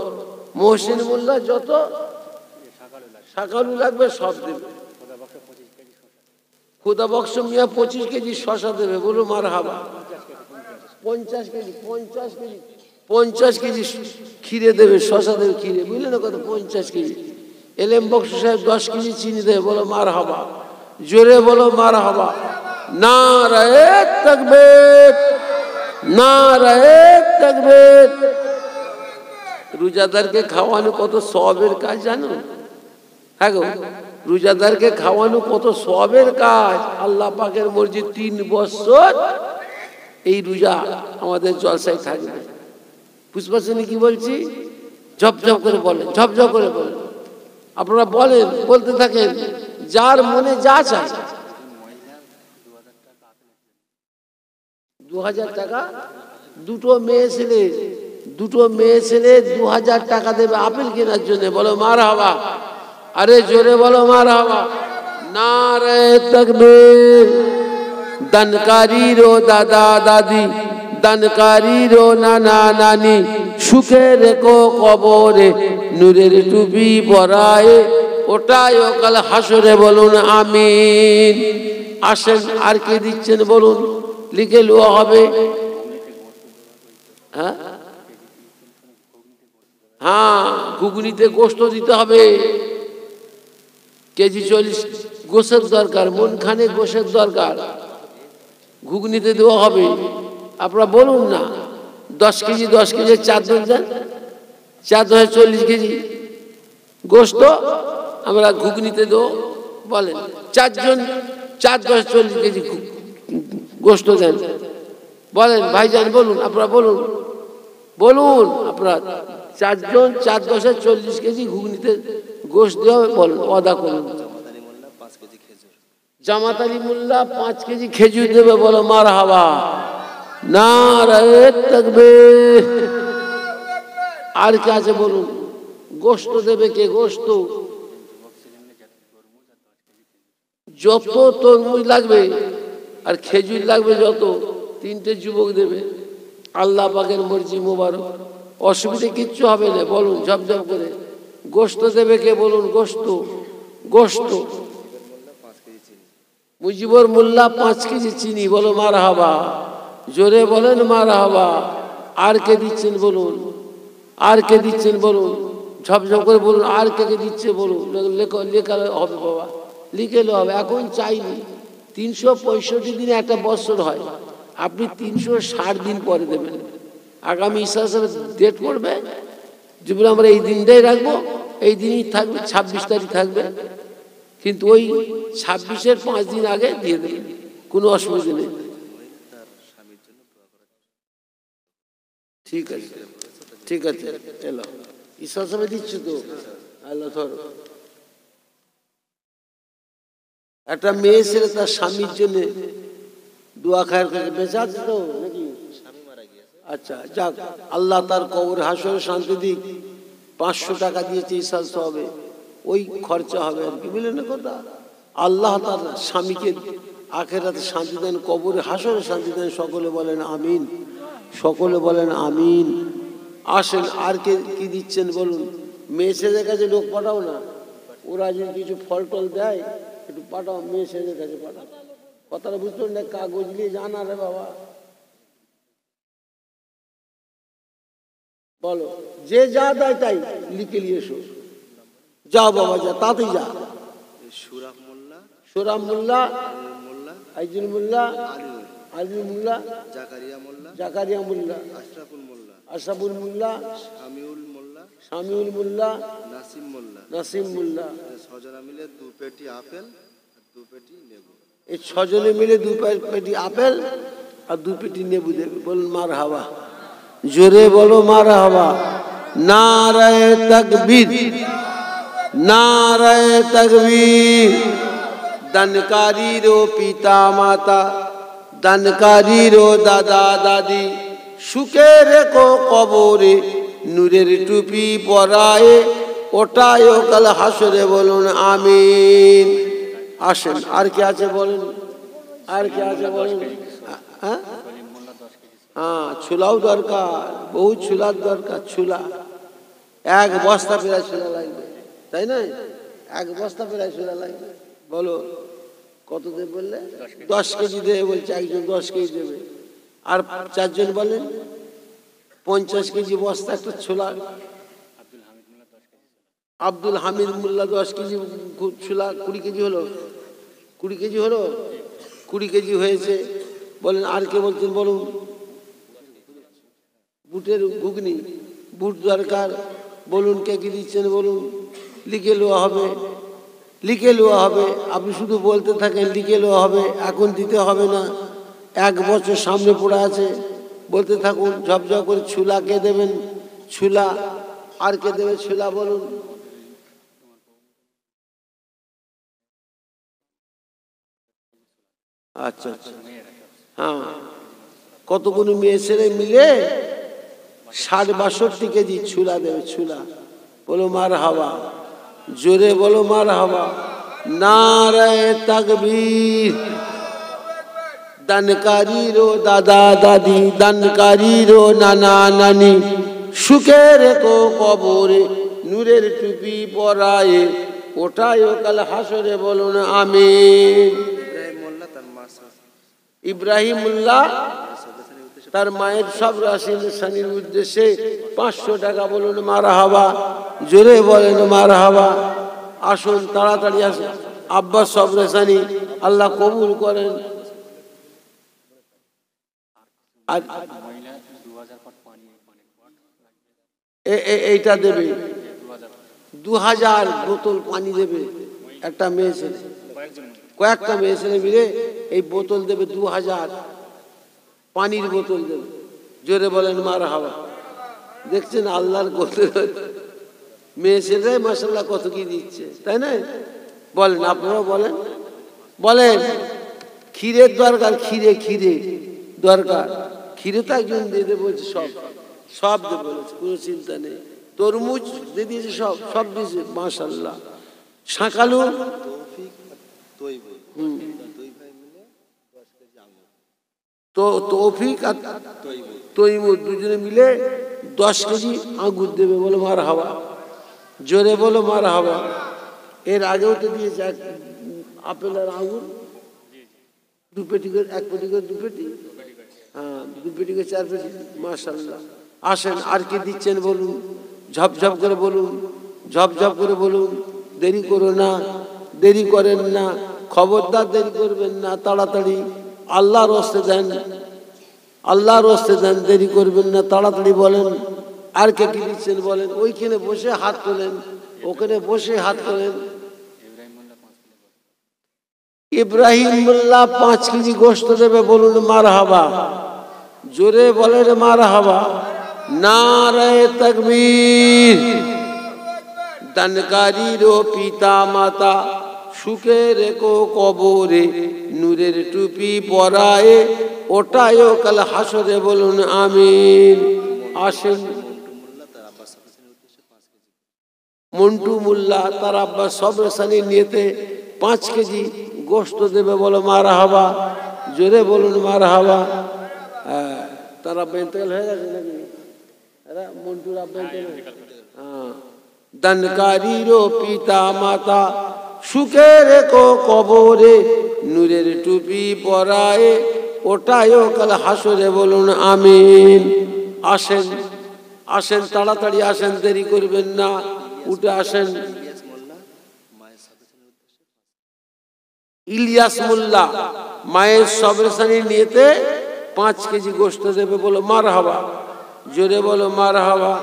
মহসিন মোল্লা যত শাকালু লাগবে সব দেবে। খুদা বক্স মিয়া 25 কেজি শশা দেবে, বলো মারহাবা। 50 কেজি 50 কেজি ক্ষীরে দেবে, শশা দেবে, ক্ষীরে, বুঝলেন না কথা? 50 কেজি। এলেম বক্স সাহেব 10 কেজি চিনি দেবে, বলো মারহাবা, জোরে বলো মারহাবা, নারায়ে তাকবীর, নারায়ে তাকবীর। রোজাদারকে খাওয়ানো কত সওয়াবের কাজ জানো? হ্যাঁ গো, রোজাদারকে খাওয়ানো কত সওয়াবের কাজ। আল্লাহ পাকের মর্জি 3 বছর এই রোজা আমাদের জলসায় থাকবে। বুঝতে পারছেন কি বলছি? ঝপঝপ করে বলেন, ঝপঝপ করে বলেন, আপনারা বলেন, বলতে থাকেন, যার মনে যা চায়। 2000 টাকা দুটো মেয়ে ছেলে 2000 টাকা দেবে আপেল কেনার জন্য, বলো মারহাবা। আরে জোরে বলো মারহাবা, নারায়ে তাকবীর। দানকারীর দাদা দাদি, দানকারীর নানা নানি সুখে রেখো কবরে, নূরের টুপি পরায় ওটায় কাল হাসরে, বলুন আমিন। আসেন আর কে দিচ্ছেন বলুন, লিখে নেওয়া হবে। হ্যাঁ হ্যাঁ, ঘুগনিতে গোস্ত দিতে হবে, কেজি 40 গোশের দরকার, মনখানে গোশের দরকার, ঘুগনিতে দেওয়া হবে। আপনারা বলুন না 10 কেজি 10 কেজি 4 দেন, 4 10 40 কেজি গোস্ত আমরা ঘুগনিতে দেবো। বলেন 4 জন 4 10 40 কেজি গোস্ত দেন। বলেন ভাইজান বলুন, আপনারা বলুন বলুন, আপনারা 4 জন 4 10 40 কেজি ঘুগনিতে গোস্ত দেওয়া হবে। বলুন ওয়াদা করুন। জামাত আলী মোল্লা 5 কেজি খেজুর দেবে। বলো মারহাবা, নারায়ে তাকবীর। আর কে আছে বলুন? গোস্ত দেবে কে? গোস্ত যত তরমুজ লাগবে আর খেজুর লাগবে যত, 3টে যুবক দেবে। আল্লাহ পাকের মর্জি মোবারক, অসুবিধা কিচ্ছু হবে না। বলুন ঝপঝপ করে। গোস্ত দেবে কে বলুন? গোস্ত গোস্ত মুজিবুর মোল্লা 5 কেজি চিনি। বলো মারহাবা, জোরে বলেন মারহাবা। আর কে দিচ্ছেন বলুন? আর কে দিচ্ছেন বলুন? ঝপঝপ করে বলুন। আর কে কে দিচ্ছে বলুন? লেখা হবে বাবা, লিখে হবে। এখন চাইনি 365 দিনে একটা বছর হয়, আপনি 360 দিন পরে দেবেন। আগামী ঈসা সাহেবের ডেট পড়বে, যেগুলো আমরা এই দিনটাই রাখবো, এই দিনই থাকবে, 26 তারিখ থাকবে, কিন্তু ওই 26-এর 5 দিন আগে দিয়ে দেবেন, কোনো অসুবিধা নেই। ঠিক আছে ঠিক আছে, এলো ঈসা সাহেব দিচ্ছ তো। আল্লাহ ধরো, একটা মেয়ে ছেলে তার স্বামীর জন্য দোয়া খায়ের করে বেঁচে আছে তো নাকি? আচ্ছা যাক, আল্লাহ তার কবর হাসরে শান্তি দিক। 500 টাকা দিয়েছে ঈসা সাহেবে, ওই খরচা হবে আর কি, বুঝলেন না কথা? আল্লাহ তার স্বামীকে আখেরাতে শান্তি দেন, কবরে হাসরে শান্তি দেন। সকলে বলেন আমিন, সকলে বলেন আমিন। আসেন আর কে কি দিচ্ছেন বলুন? মেয়ে ছেলের কাছে লোক পাঠাও না, ওরা যদি কিছু ফল টল দেয় একটু পাঠাও, মেয়ে ছেলের কাছে পাঠাও। কথাটা বুঝতে না? কাগজ নিয়ে জানা রে বাবা। বলো, যে যা দেয় তাই লিখে নিয়ে এসো। যাও বাবা যা, তাতেই যা। সুরাম মোল্লা, আইজুল মোল্লা, আলিম মোল্লা, জাকারিয়া মোল্লা, আশরাফুল মোল্লা, শামিউল মোল্লা, নাসিম মোল্লা। 6 জনে মিলে 2 পেটি আপেল আর 2 পেটি লেবু। এই 6 জনে মিলে 2 পেটি আপেল আর 2 পেটি লেবু দেবে। বলুন মারহাবা, জোরে বলো মারহাবা। নারায়ে তাকবীর, নারায়ে তাকবীর। দানকারীরও পিতা মাতা, দানকারীরও দাদা দাদি, সুখে রেখো কবরে, নূরের টুপি পরায়ে ওটায় কাল হাসরে। বলুন আমিন। আসেন আর কে আছে বলুন? আর কে আছে বলুন? হ্যাঁ হ্যাঁ, ছোলাও দরকার, বহু ছোলার দরকার। ছোলা 1 বস্তা প্রায় ছোলা লাগবে, তাই না? 1 বস্তা প্রায় ছোলা লাগবে। বলো কত দেবে বললে? 10 কেজি দেবে বলছে একজন, 10 কেজি দেবে। আর 4 জন বলেন 50 কেজি বস্তা একটা ছোলা। আব্দুল হামিদ মোল্লা 10 কেজি ছোলা, 20 কেজি হলো, 20 কেজি হলো, 20 কেজি হয়েছে। বলেন আর কে বলছেন বলুন? বুটের ঘুগনি, বুট দরকার। বলুন কে কি দিচ্ছেন বলুন? লিখে নেওয়া হবে, লিখে নেওয়া হবে। আপনি শুধু বলতে থাকেন লিখে নেওয়া হবে, এখন দিতে হবে না। 1 বছর সামনে পড়ে আছে, বলতে থাকুন ঝপঝপ করে। ছোলা কে দেবেন? ছোলা। আর কে দেবে ছোলা বলুন? আচ্ছা আচ্ছা, হ্যাঁ, কতগুলো মেয়ে ছেলে মিলে 60-62 কেজি ছোলা দেবে। ছোলা। বলো মারহাবা, জোরে বলো মারহাবা। নারায়ে তাকবীর। দানকারীরও দাদা দাদি, দানকারীরও নানা নানি, সুখে রেখো কবরে, নূরের টুপি পরায়ে ওটায় কাল হাসরে। বলুন আমিন। ইব্রাহিম মোল্লা ইব্রাহিমুল্লাহ তার মায়ের সব রাশির উদ্দেশ্যে 500 টাকা বলুন মারহাবা, জোরে বলেন মারহাবা। আসুন তাড়াতাড়ি আসুন, আব্বাস সবরেসানি আল্লাহ কবুল করেন। আর এইটা দেবে 2000 বোতল পানি দেবে একটা মেয়ে ছেলে, কয়েকটা মেয়ে ছেলে মিলে এই বোতল দেবে 2000 পানির বোতল দেবে, জোরে বলেন মারহাবা। দেখছেন আল্লাহর কুদরত, মেয়ে ছেলে মাশাআল্লাহ কত কি দিচ্ছে, তাই না? বলেন আপনারা বলেন, বলেন ক্ষীরের দরকার, ক্ষীরে দরকার, ক্ষীরে তো একজন দিয়ে দেবে বলছে, সব দেবে বলেছে, কোনো চিন্তা নেই। তরমুজ দিয়ে দিয়েছে, সব দিয়েছে মাশাআল্লাহ। শাঁকালু তো তৌফিক আর তৈমুর দুজনে মিলে 10 কেজি আঙ্গুর দেবে, বলো মারহাবা, জোরে বলো মারহাবা। এর আগেও তো দিয়েছে আপেল আর আঙ্গুর 2 পেটি করে, 1 পেটি করে 2 পেটি, হ্যাঁ 2 পেটি করে 4 পেটি মাশাআল্লাহ। আসেন আর কি দিচ্ছেন বলুন, ঝপঝপ করে বলুন, ঝপঝপ করে বলুন, দেরি করো না, দেরি করেন না, খবরদার দেরি করবেন না, তাড়াতাড়ি আল্লাহর রাস্তে দেন, আল্লাহর রাস্তে দেন, দেরি করবেন না, তাড়াতাড়ি বলেন। আর কে কি দিচ্ছেন বলেন, ওইখানে বসে হাত তোলেন, ওখানে বসে হাত তোলেন। ইব্রাহিম মোল্লা 5 কেজি গোশত দেবে, বলুন মারহাবা, জোরে বলেন মারহাবা। নারায়ে তাকবীর। দানকারীর পিতা মাতা সুখে রেখো কবরে, নূরের টুপি পরায়ে ওটায়ও কাল হাসরে, বলুন আমিন। আসেন মন্টু মোল্লা তার আব্বাস সবরেসানি নিয়েতে 5 কেজি গোশত দেবে, বলো মারহাবা, জোরে বলুন মারহাবা। তার আব্বা ইন্তেকাল হয়ে গেছে নাকি? মন্টুর আব্বা ইন্তেকাল, হ্যাঁ। দানকারীর পিতা মাতা সুখে রেখো কবরে, নূরের টুপি পরায়ে ওটায়ও কাল হাসরে, বলুন আমিন। আসেন আসেন তাড়াতাড়ি আসেন, দেরি করবেন না, উঠে আসেন। ইলিয়াস মোল্লা মায়ের সবরেসানি নিয়েতে 5 কেজি গোশত দেবে, বলো মারহাবা, জোরে বলো মারহাবা।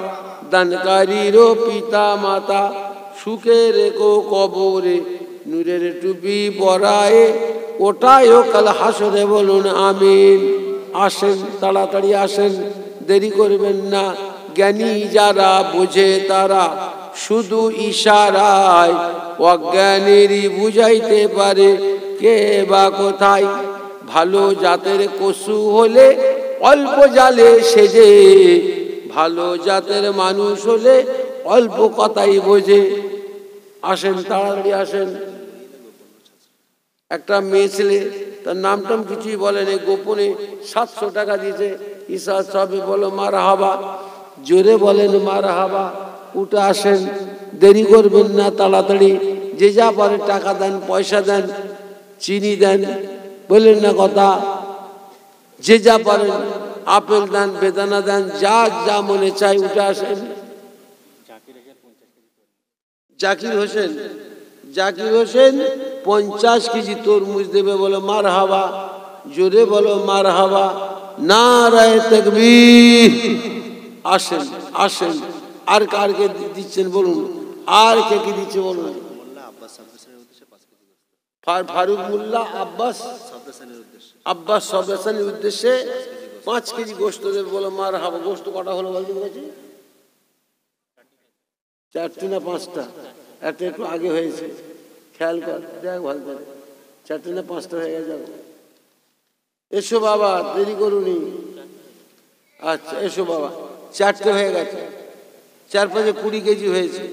দানকারীর পিতা মাতা সুখে রেখো কবরে, নূরের টুপি পরায়ে ওটায়ও কাল হাসরে, বলুন আমিন। আসেন তাড়াতাড়ি আসেন, দেরি করবেন না। জ্ঞানী যারা বোঝে তারা শুধু ইশারায়, অজ্ঞানেরই বুঝাইতে পারে কে বা কোথায়। ভালো জাতের কসু হলে অল্প জালে সেজে, ভালো জাতের মানুষ হলে অল্প কথাই বোঝে। আসেন তাড়াতাড়ি আসেন। একটা মেয়ে ছেলে, তার নামটাম কিছুই বলেনি, গোপনে 700 টাকা দিয়েছে, ঈশা সবে, বলো মারহাবা, জোরে বলেন মারহাবা। উঠে আসেন, দেরি করবেন না, তাড়াতাড়ি যে যা পারে টাকা দেন, পয়সা দেন, চিনি দেন, বললেন না কথা, যে যা পারেন, আপেল দেন, বেদানা দেন, যা যা মনে চাই। উঠে আসেন। জাকির হোসেন, জাকির হোসেন 50 কেজি তরমুজ দেবে, বলো মারহাবা, জোরে বলো মারহাবা। নারায়ে তাকবীর। আসেন আসেন। আর কারকে দিচ্ছেন বলুন, আর কে কি দিচ্ছে বলুন। ফারুক মোল্লা আব্বাস সবরেসানির উদ্দেশ্যে 5 কেজি গোশত দেবে, বলো মারহাবা। গোশত কটা হলো বলতে পেরেছি? 4টি না 5টা? একটা একটু আগে হয়েছে, খেয়াল কর, দেখ ভালো করে, 4টি না 5টা হয়ে গেছে। এসো বাবা, দেরি করুনি। আচ্ছা এসো বাবা, 4টে হয়ে গেছে, 4-5 20 কেজি হয়েছে,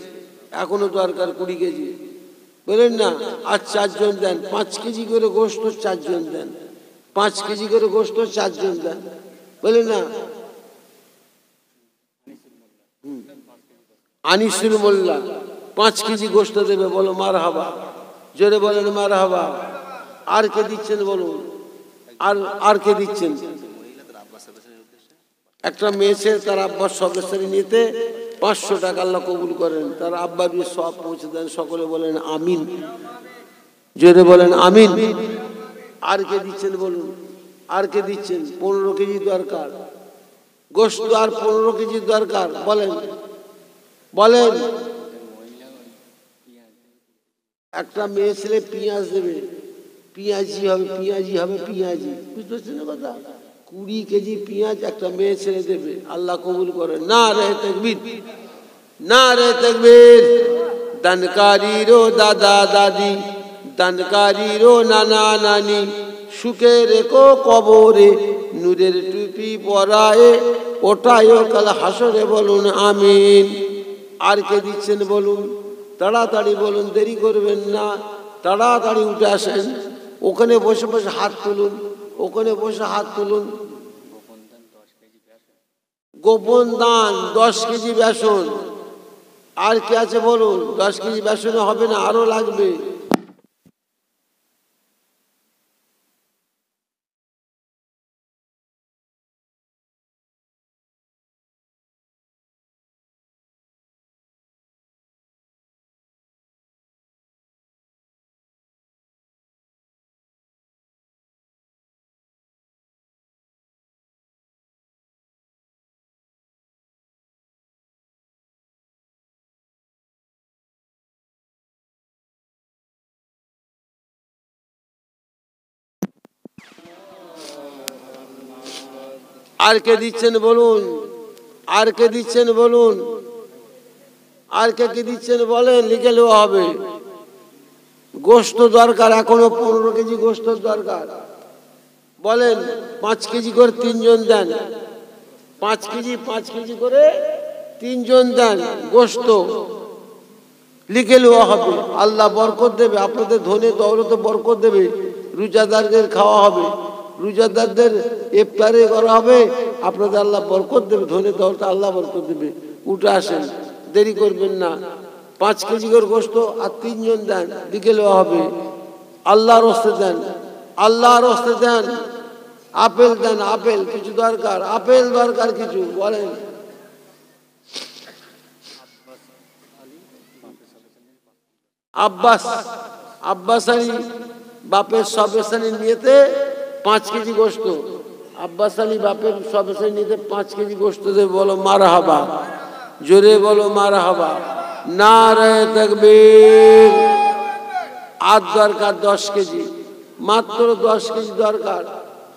এখনো দরকার 20 কেজি, বলেন না। আর 4 জন দেন, 5 কেজি করে গোশত 4 জন দেন, 5 কেজি করে গোশত 4 জন দেন, বলেন না। আনিসুল মোল্লা 5 কেজি গোশত দেবে, বলো মারহাবা, জোরে বলেন মারহাবা। আর কে দিচ্ছেন বলুন? আর আর কে দিচ্ছেন? একটা মেয়ে ছেলে তার আব্বার সদস্যের নিতে 500 টাকা আল্লাহ কবুল করেন, তার আব্বা দিয়ে সব পৌঁছে দেন। সকলে বলেন আমিন, জোরে বলেন আমিন। আর কে দিচ্ছেন বলুন? আর কে দিচ্ছেন? 15 কেজি দরকার গোশত, আর 15 কেজি দরকার। বলেন বলেন। একটা মেয়ে ছেলে পেঁয়াজ দেবে, পেঁয়াজি হবে, পেঁয়াজি হবে, পেঁয়াজি। বুঝতে পারছেন না কথা? 20 কেজি পেঁয়াজ একটা মেয়ে ছেলে দেবে, আল্লাহ কবুল করেন। নারে তাকবীর, নারে তাকবীর। দানকারীরও দাদা দাদি, দানকারীরও নানা নানি, সুখে রেখো কবরে নূরের টুপি পরায়ে, ওটাইও কাল হাসরে বলুন আমিন। আর কে দিচ্ছেন বলুন? তাড়াতাড়ি বলুন, দেরি করবেন না, তাড়াতাড়ি উঠে আসেন। ওখানে বসে বসে হাত তুলুন, ওখানে বসে হাত তুলুন। গোপন দান 10 কেজি বেসন। আর কে আছে বলুন? 10 কেজি বেসনে হবে না, আরো লাগবে। আর কে দিচ্ছেন বলুন? আর কে দিচ্ছেন বলুন? আর কে কে দিচ্ছেন বলেন, লিখে নেওয়া হবে। গোশত দরকার, এখনো 15 কেজি গোশত দরকার। বলেন 5 কেজি করে 3 জন দেন। 5 কেজি করে 3 জন দেন গোশত। লিখে নেওয়া হবে, আল্লাহ বরকত দেবে, আপনাদের ধনে দৌলতে বরকত দেবে। রোজাদারদের খাওয়া হবে, রোজাদারদের ইফতারে করা হবে, আপনাদের আল্লাহ বরকত দেবে, ধনে দৌলতে আল্লাহ বরকত দেবে। উঠে আসেন, দেরি করবেন না। 5 কেজি করে গোশত আর 3 জন দেন, লিখে নেওয়া হবে। আল্লাহর হস্তে দেন, আল্লাহর হস্তে দেন। আপেল দেন, আপেল কিছু দরকার, আপেল দরকার কিছু। বলেন আব্বাস আলী বাপের সবেসানি নিয়েতে 5 কেজি গোশত। আব্বাস আলী বাপের সবেসানি নিতে 5 কেজি গোশত দেবে। বলো মারহাবা, জোরে বলো মারহাবা। নারে তাকবীর। আর দরকার 10 কেজি, মাত্র 10 কেজি দরকার।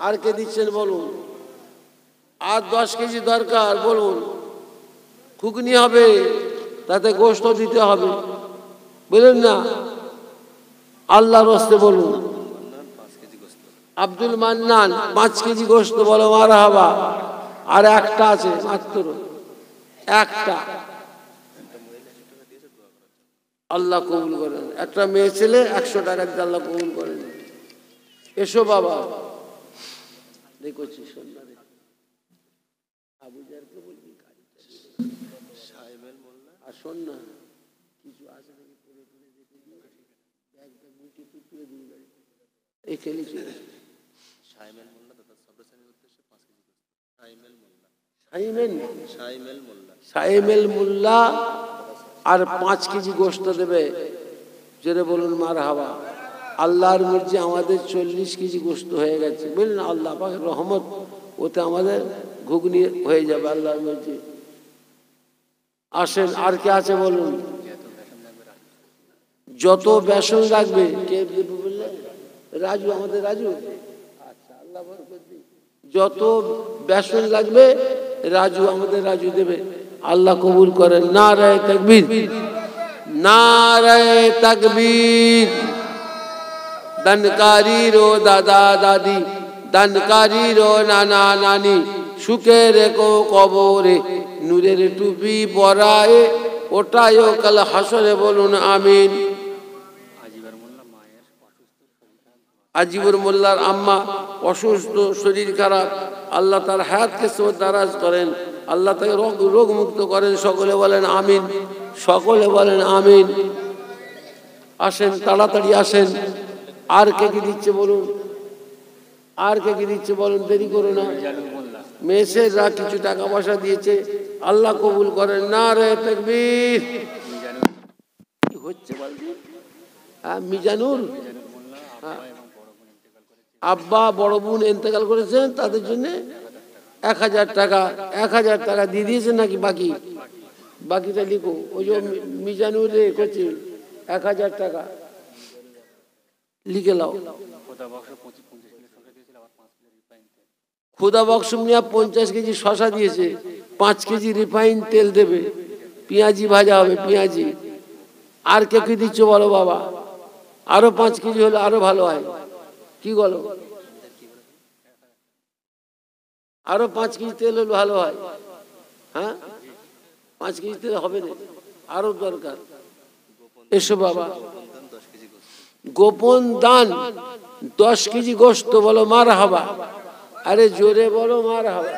আর কে দিচ্ছেন বলুন? আর 10 কেজি দরকার বলুন। ঘুগনি হবে, তাতে গোশত দিতে হবে, বলেন না? আল্লাহর হস্তে বলুন। আব্দুল মান্নান 5 কেজি গোশত, বলো মারহাবা। আর একটা আছে মাত্র একটা, আল্লাহ কবুল করেন। একটা মেয়ে ছেলে 100 টাকা দিয়ে আল্লাহ কবুল করেন। এসো বাবা, দেখছি সন্ধ্যারে আবুজারকে বলবি আর শোন না, কিছু আছে নাকি পড়ে পড়ে দেখে দিয়ে ব্যাগ ব্যাগ মুখে তুলে দিয়ে গাড়ি এই খেলি চলে। শাইমেল মোল্লা দাদা সদস্যের উদ্দেশ্যে 5 কেজি শাইমেল মোল্লা, শাইমেল মোল্লা আর 5 কেজি গোশত দেবে। জোরে বলুন মারহাবা। আল্লাহর মর্জি আমাদের 40 কেজি গোশত হয়ে গেছে, বুঝলেন? আল্লাহ পাকের রহমত, ওতে আমাদের ঘুগনি হয়ে যাবে আল্লাহর মর্জি। আসেন, আর কে আছে বলুন? যত বেসন লাগবে। কে বললে? রাজু, আমাদের রাজু। আচ্ছা, আল্লাহ বরকত দিক। যত বেসন লাগবে রাজু, আমাদের রাজু দেবে। আল্লাহ কবুল করেন। নারে তাকবীর, নারে তাকবীর। দানকারীরও দাদা দাদি, দানকারীরও নানা নানি, সুখে রেখো কবরে নূরের টুপি পরায়ে, ওটাইও কাল হাসরে বলুন আমিন। আজিবুর মোল্লার আম্মা অসুস্থ, শরীর খারাপ, আল্লাহ তার হায়াতকে দারাজ করেন, আল্লাহ তাকে রোগ মুক্ত করেন। সকলে বলেন আমিন, সকলে বলেন আমিন। আসেন, তাড়াতাড়ি আসেন। আর কে কি দিচ্ছে বলুন? আর কে কি দিচ্ছে বলুন, দেরি করো না। মেসেজরা কিছু টাকা পয়সা দিয়েছে, আল্লাহ কবুল করেন। নারে তাকবীর। কি হচ্ছে বলছি? হ্যাঁ, মিজানুর আব্বা বড় বোন ইন্তেকাল করেছেন, তাদের জন্য 1000 টাকা, 1000 টাকা দিয়ে দিয়েছেন নাকি? বাকিটা লিখো। ওই যে মিজানুর রে করছে 1000 টাকা লিখে লাও। খুদা বক্স মিয়া 50 কেজি শশা দিয়েছে, 5 কেজি রিফাইন তেল দেবে, পেঁয়াজি ভাজা হবে, পেঁয়াজি। আর কে কি দিচ্ছ বলো বাবা? আরো 5 কেজি হলে আরো ভালো হয়। কি বলো? আরো 5 কেজি তেল হলে ভালো হয়। হ্যাঁ, 5 কেজি তেল হবে না, আরো দরকার। এসো বাবা। গোপন দান 10 কেজি গোশত, বলো মারহাবা। আরে জোরে বলো মারহাবা।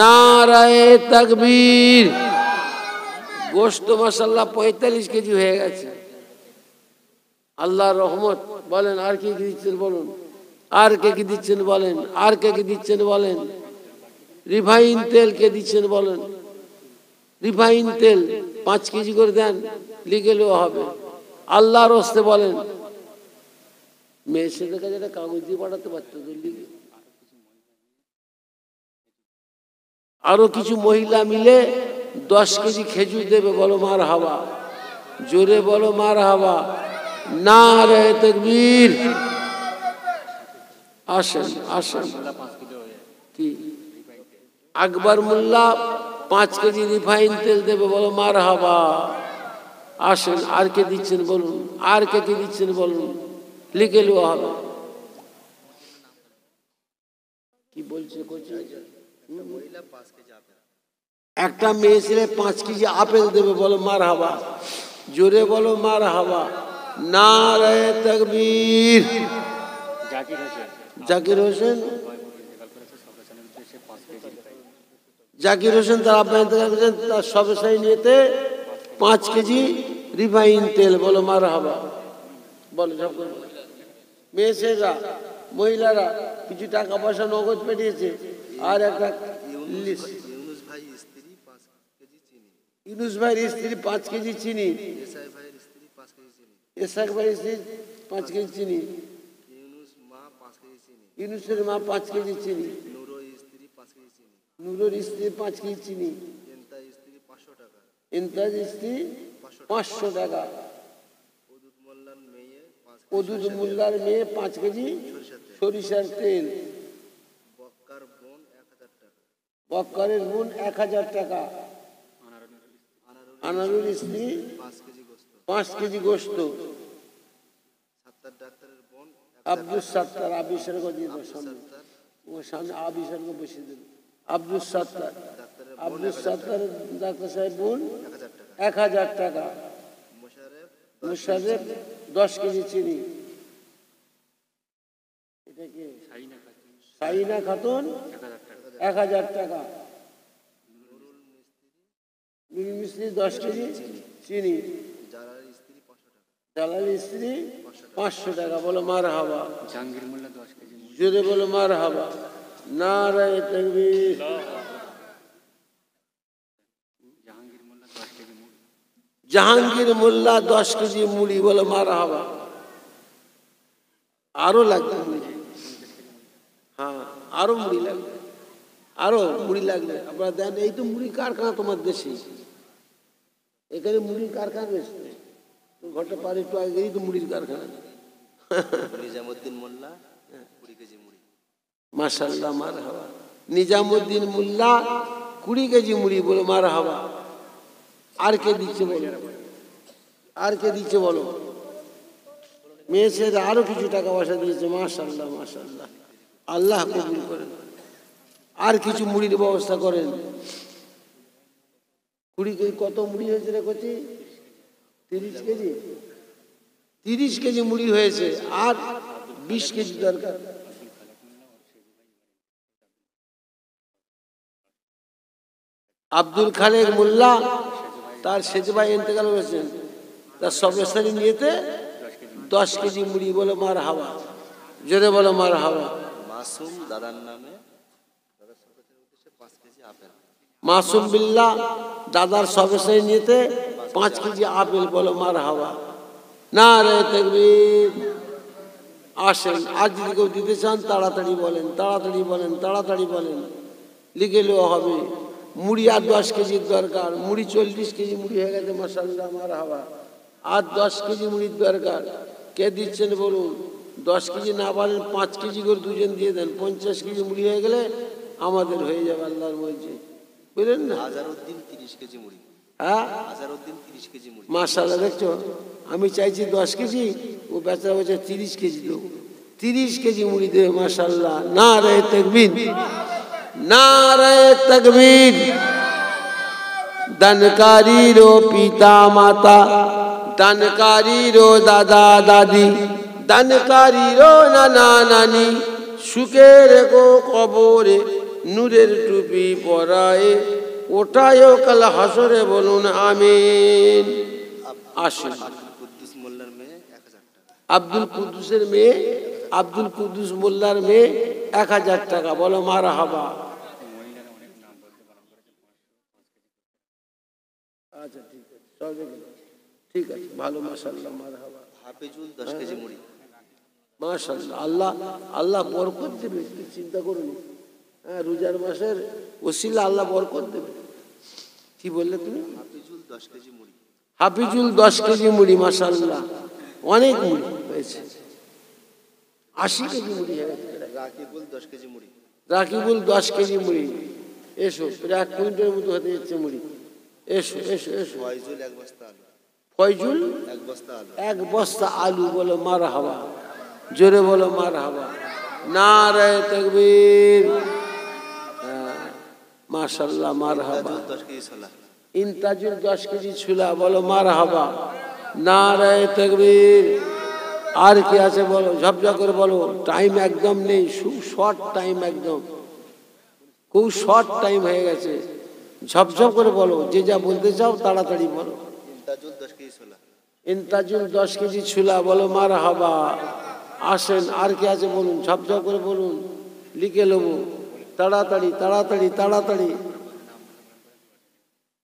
নারায়ে তাকবীর। গোশত মাশাআল্লাহ 45 কেজি হয়ে গেছে, আল্লাহর রহমত। বলেন আর কি দিচ্ছেন বলুন, আর কে কি দিচ্ছেন বলেন, আর কে কি দিচ্ছেন বলেন। রিফাইন তেল কে দিচ্ছেন বলেন? রিফাইন তেল 5 কেজি করে দেন, লিখলেও হবে। আল্লাহর হস্তে বলেন। মেয়েদের কাছে একটা কাগজ দিয়ে পাঠাতে পারতো তো, লিখে। আরো কিছু মহিলা মিলে 10 কেজি খেজুর দেবে, বলো মারহাবা। জোরে বলো মারহাবা। নারে তাকবীর। আসেন আসেন। কি আকবর মোল্লা 5 কেজি রিফাইন তেল দেবে, বলো মারহাবা। আসেন, আর কে দিচ্ছেন বলুন, আর কে কি দিচ্ছেন বলুন, লিখে লো হবে। কি বলছে? একটা মেয়ে ছেলে 5 কেজি আপেল দেবে, বলো মারহাবা। জোরে বলো মারহাবা। নারে তাকবীর। জাকির হোসেন, জাকির হোসেন তার আব্বা ইন্তেকাল করেছেন, তার সবসাই নিয়েতে 5 কেজি রিফাইন তেল, বলো মারহাবা। বলো সব মেয়েছেরা, মহিলারা কিছু টাকা পয়সা নগদ পাঠিয়েছে। আর একটা ইউনুস ভাইয়ের স্ত্রী 5 কেজি চিনি, এসাক ভাইয়ের স্ত্রী 5 কেজি চিনি, ইউনুসের মা 5 কেজি চিনি, নূরের স্ত্রী 5 কেজি চিনি, ইন্তাজ স্ত্রী 500 টাকা, ওদুদ মোল্লার মেয়ে 5 কেজি সরিষার তেল, বক্কারের বোন 1000 টাকা, আনারুল স্ত্রী 5 কেজি গোশত, আব্দুল সাত্তার, আবিসার সামনে আবিসার বসিয়ে দেবে, আব্দুল সাত্তার, আব্দুল সাত্তার ডাক্তার সাহেব বোন 1000 টাকা, মুশারেফ 10 কেজি চিনি, এটা কি সাইনা খাতুন 1000 টাকা, নুরুল মিস্ত্রি 10 কেজি চিনি, জালালি স্ত্রী 500 টাকা, বলো মারহাবা। জাহাঙ্গীর মোল্লা 10 কেজি, জোরে বলো মারহাবা। নারায়ে তাকবীর। জাহাঙ্গীর মোল্লা 10 কেজি মুড়ি, বলো মারহাবা। আরো লাগবে, হ্যাঁ আরো মুড়ি লাগবে, আরো মুড়ি লাগবে। আপনারা দেন, এই তো মুড়ি কারখানা তোমার দেশে, এখানে মুড়ির কারখানা রয়েছে। ঘরটা পারে একটু আগেই তো মুড়ির কারখানা। নিজামুদ্দিন মোল্লা 20 কেজি মুড়ি, মাশাআল্লাহ মারহাবা। নিজামুদ্দিন মোল্লা 20 কেজি মুড়ি, বলো মারহাবা। আর কে দিচ্ছে বলো, আর কে দিচ্ছে বলো। মেয়ে ছেলে আরো কিছু টাকা পয়সা দিয়েছে, মাশাআল্লাহ মাশাআল্লাহ, আল্লাহ কবুল করেন। আর কিছু মুড়ির ব্যবস্থা করেন। 20 কেজি কত মুড়ি হয়েছে রে কচি? 30 কেজি, 30 কেজি মুড়ি হয়েছে, আর 20 কেজি দরকার। আব্দুল খালেক মোল্লা, তার সেজ ভাই ইন্তেকাল করেছেন, তার সবসারি নিয়েতে 10 কেজি মুড়ি, বলো মারহাবা। জোরে বলো মারহাবা। মাসুম দাদার নামে দাদার সবেসের উদ্দেশ্যে 5 কেজি আপেল। মাসুম বিল্লাহ দাদার সবেসে নিতে 5 কেজি আপেল, বলো মারহাবা। নারে তাকবীর। আসেন, আজ যদি কেউ দিতে চান তাড়াতাড়ি বলেন, তাড়াতাড়ি বলেন, তাড়াতাড়ি বলেন, লিখেলেও হবে। মুড়ি আর 10 কেজির দরকার, মুড়ি 40 কেজি মুড়ি হয়ে গেছে, মাশাআল্লাহ মারহাবা। আর 10 কেজি মুড়ির দরকার, কে দিচ্ছেন বলুন? 10 কেজি না পারেন 5 কেজি করে দুজন দিয়ে দেন, 50 কেজি মুড়ি হয়ে গেলে আমাদের হয়ে যাবে আল্লাহর মর্জি, বুঝলেন না? আজারউদ্দিন 30 কেজি মুড়ি। হ্যাঁ, আজারউদ্দিন 30 কেজি মুড়ি। মাশাআল্লাহ। দেখছো, আমি চাইছি 10 কেজি, ও বেচারা বলছে 30 কেজি দেবো। 30 কেজি মুড়ি দেবে, মাশাআল্লাহ। নারে তাকবীর, নারে তাকবীর। দানকারীরও পিতা মাতা, দানকারীরও দাদা দাদি, দানকারীরও নানা নানি, সুখে রেখো কবরে নূরের টুপি পরায়, ওটায়ও কাল হাসরে, বলুন আমিন। আসুন। কুদ্দুস মোল্লার মেয়ে 1000 টাকা। আব্দুল কুদ্দুসের মেয়ে, আব্দুল কুদ্দুস মোল্লার মেয়ে 1000 টাকা, বলো মারহাবা। আচ্ছা ঠিক আছে, সবে গেল, ঠিক আছে, ভালো, মাশাআল্লাহ মারহাবা। হাফিজুল 10 কেজি মুড়ি। মাশাআল্লাহ, আল্লাহ আল্লাহ বরকত দেবে, চিন্তা করুন। হ্যাঁ, রোজার মাসের ওসিলা আল্লাহ বরকত দেবে। কি বললে তুমি? হাফিজুল 10 কেজি মুড়ি। হাফিজুল 10 কেজি মুড়ি, মাশাআল্লাহ, অনেক মুড়ি হয়েছে, 80 কেজি মুড়ি হয়ে গেছে। রাকিবুল 10 কেজি মুড়ি। রাকিবুল 10 কেজি মুড়ি, এসো, প্রায় 1 কুইন্টালের মতো হতে যাচ্ছে মুড়ি, এসো এসো এসো। ফয়জুল 1 বস্তা আলু। ফয়জুল 1 বস্তা আলু। 1 বস্তা আলু, বলো মারহাবা, জোরে বলো মারহাবা। নারে তাকবীর। মাশাআল্লাহ মারহাবা। 10 কেজি ছোলা। ইনতাজুল 10 কেজি ছোলা, বলো মারহাবা। নারে তাকবীর। আর কি আছে বলো, ঝপঝপ করে বলো, টাইম একদম নেই, খুব শর্ট টাইম, একদম খুব শর্ট টাইম হয়ে গেছে, ঝপঝপ করে বলো, যে যা বলতে চাও তাড়াতাড়ি বলো। ইনতাজুল 10 কেজি ছোলা। ইনতাজুল 10 কেজি ছোলা, বলো মারহাবা। আসেন, আর কি আছে বলুন, ঝপঝপ করে বলুন, লিখে নেবো, তাড়াতাড়ি তাড়াতাড়ি তাড়াতাড়ি।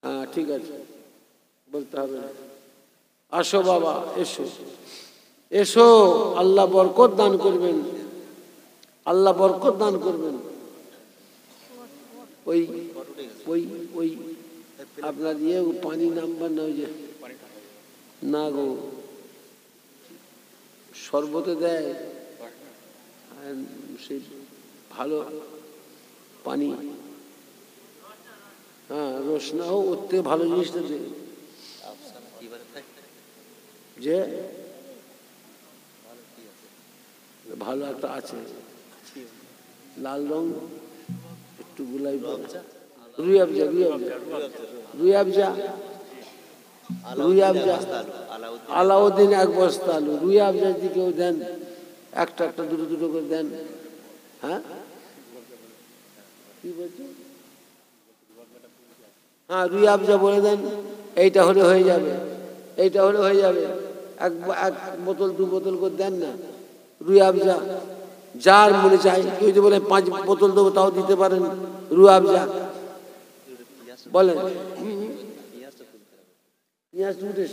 হ্যাঁ ঠিক আছে, বলতে হবে না। আসো বাবা, এসো এসো, আল্লাহ বরকত দান করবেন, আল্লাহ বরকত দান করবেন। ওই ওই ওই আপনার ইয়ে পানি নাম্বার না, ওই যে না গো, শরবতে দেয় সেই ভালো পানি, হ্যাঁ রোশনাও, ওর থেকে ভালো জিনিসটা দেয়, যে ভালো একটা আছে, লাল রং, একটু গোলাপি, রুইআফজা, রুইআফজা, রুইআফজা, রুইআফজা। আলাউদ্দিন 1 বস্তা আলু, রুইআফজা যদি কেউ দেন, একটা একটা দুটো দুটো করে দেন। হ্যাঁ কি বলছো? হ্যাঁ রুইআফজা বলে দেন, এইটা হলে হয়ে যাবে, এইটা হলে হয়ে যাবে। এক বোতল 2 বোতল করে দেন না রুইআফজা, যার মনে চাই। কেউ যদি বলে 5 বোতল দেবো, তাও দিতে পারেন রুইআফজা, বলেন। পেঁয়াজ উঠে,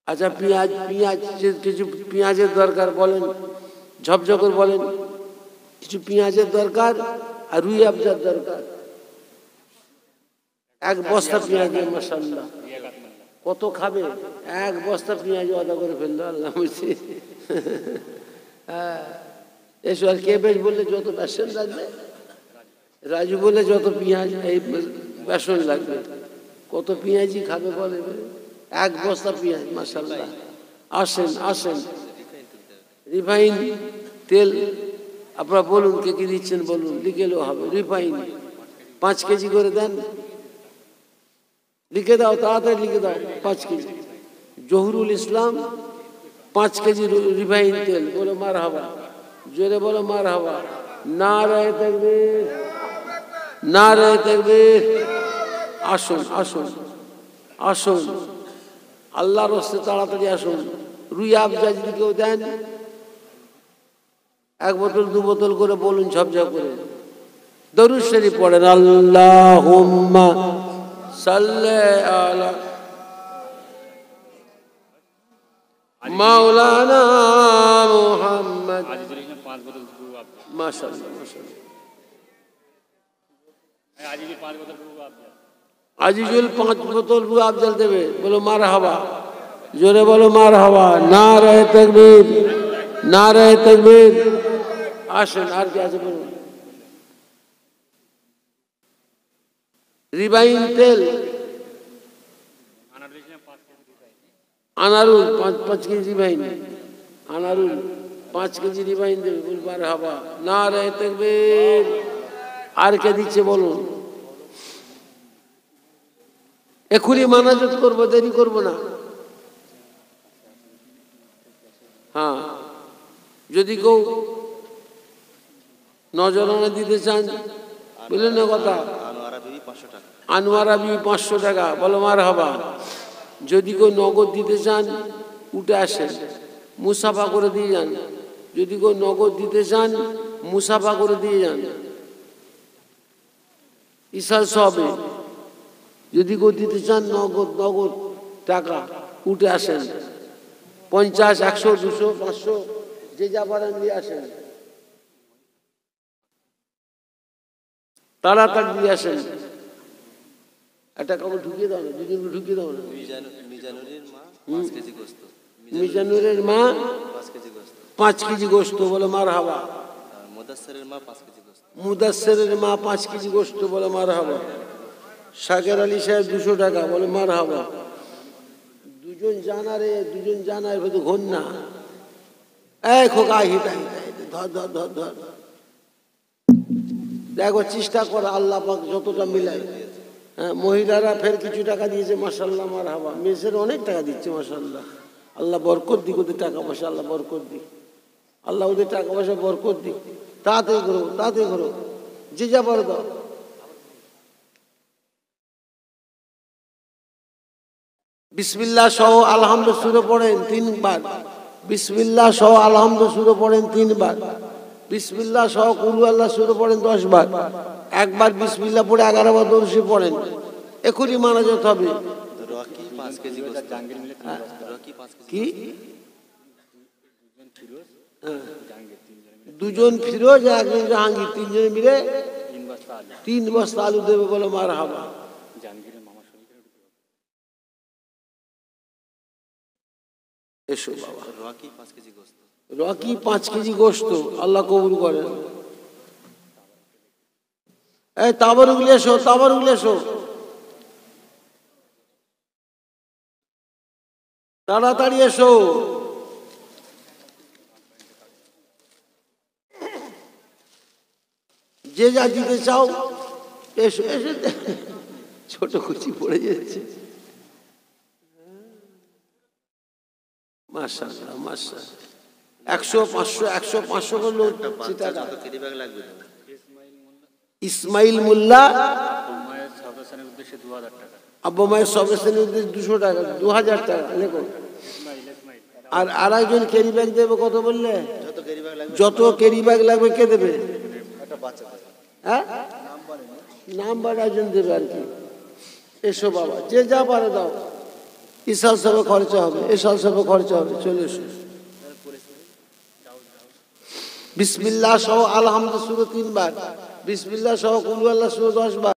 আচ্ছা পেঁয়াজ, পেঁয়াজ কিছু পেঁয়াজের দরকার, বলেন ঝপঝপ করে বলেন, কিছু পেঁয়াজের দরকার আর রুইআফজার দরকার। 1 বস্তা পেঁয়াজ, মাশাআল্লাহ। কত খাবে? 1 বস্তা পেঁয়াজ আদা করে ফেললো, আল্লাহ বুঝছি। হ্যাঁ এসো। আর কে বেশ বললে যত বেসন লাগবে, রাজু বলে যত পেঁয়াজ এই বেসন লাগবে, কত পেঁয়াজই খাবে বলে, 1 বস্তা পেঁয়াজ, মাশাআল্লাহ। আসেন আসেন, রিফাইন তেল আপনারা বলুন, কে কি দিচ্ছেন বলুন, লিখেলেও হবে। রিফাইন 5 কেজি করে দেন, লিখে দাও, তাড়াতাড়ি লিখে দাও, 5 KG. Zahurul Islam 5 KG refine তেল, বলো মারহাবা, জোরে বলো মারহাবা। নারে তাকবীর, নারে তাকবীর। আসুন আসুন আসুন, আল্লাহর রাস্তায় তাড়াতাড়ি আসুন। রুইআফজা যদি কেউ দেন, এক বোতল দু বোতল করে বলুন ঝপঝপ করে। দরুদ শরীফ পড়েন, আল্লাহুম্মা সাল্লি আলা মাওলানা মুহাম্মদ। মাশাআল্লাহ মাশাআল্লাহ। আজিজুল 5 বোতল রু আফজল দেবে, বলো মারহাবা, জোরে বলো মারহাবা। নারায়ে তাকবীর, নারায়ে তাকবীর। আসেন, আর কি আছে বলুন। রিবাইন তেল, আনারুল 5 কেজি রিবাইন, আনারুল 5 কেজি রিবাইন দেবে, বল মারহাবা, নারায়ে তাকবীর। আর কে দিচ্ছে বলুন। এখনই মানাজত করবো, দেরি করবো না। হ্যাঁ, যদি কেউ নজরানা দিতে চান, বুঝলেন না কথা, আনোয়ারা বিবি 500 টাকা, বলো মারহাবা। যদি কেউ নগদ দিতে চান উঠে আসেন, মুসাফা করে দিয়ে যান। যদি কেউ নগদ দিতে চান মুসাফা করে দিয়ে যান, ইসাল সবে। যদি কেউ দিতে চান নগদ নগদ টাকা উঠে আসেন, 50, 100, 200, 500 যে যা পারেন দিয়ে আসেন, তাড়াতাড়ি দিয়ে আসেন। একটা কাপড় ঢুকিয়ে দাও না, দুদিন ঢুকিয়ে দাও না। মিজানুরের মা 5 কেজি গোস্ত, বলে মারহাবা। মুদাসসিরের মা 5 কেজি গোস্ত, বলে মারহাবা। শাকের আলী সাহেব 200 টাকা, বলে মারহাবা। দুজন জানারে, দুজন জানার ভেতর ঘন না। এই খোকা হিটা হিটা ধর ধর ধর ধর, দেখো চেষ্টা করে আল্লাহ পাক যতটা মিলায়। হ্যাঁ, মহিলারা ফের কিছু টাকা দিয়েছে, মাশাআল্লাহ মারহাবা। মেয়েদের অনেক টাকা দিচ্ছে, মাশাআল্লাহ। আল্লাহ বরকত দিক ওদের টাকা পয়সা, আল্লাহ বরকত দিক, আল্লাহ ওদের টাকা পয়সা বরকত দিক। তাড়াতাড়ি করো, তাড়াতাড়ি করো, যে যা পারো দাও। বিসমিল্লাহ সহ আলহামদু সূরা পড়েন 3 বার। বিসমিল্লাহ সহ আলহামদু সূরা পড়েন 3 বার। বিসমিল্লাহ সহ কুল আল্লাহ সূরা পড়েন 10 বার। একবার বিসমিল্লাহ পড়ে 11 বার দরুদ শরীফ পড়েন। এখনই মানাজত হবে। রকি 5 কেজি গোস্ত, রকি 5 কেজি কি? দুজন ফিরোজ, একজন জাহাঙ্গীর, 3 জনে মিলে 3 বস্তা আলু দেবে, বলে মারহাবা। এসো বাবা। রকি 5 কেজি গোস্ত, রকি 5 কেজি গোস্ত, আল্লাহ কবুল করেন। এই তাবারুক এসো, তাবারুক এসো, তাড়াতাড়ি এসো। যে যা দিতে চাও এসো, এসে ছোট কুচি পড়ে যাচ্ছে। মাশাআল্লাহ মাশাআল্লাহ। 100, 500, 100, 500 করলো। ইসমাইল মোল্লা আব্বা মায়ের সবের উদ্দেশ্যে 200 টাকা, 2000 টাকা লেখো। আর আরেকজন ক্যারি ব্যাগ দেবে, কত বললে? যত ক্যারি ব্যাগ লাগবে কে দেবে? হ্যাঁ, নাম্বার একজন দেবে আর কি। এসো বাবা, যে যা পারে দাও। ইসাল সবে খরচা হবে, ইসাল সবে খরচা হবে। চলে এসো। বিসমিল্লাহ সহ আলহামদু সূরা 3 বার। বিসমিল্লাহ সহ কুল আল্লাহ সূরা 10 বার।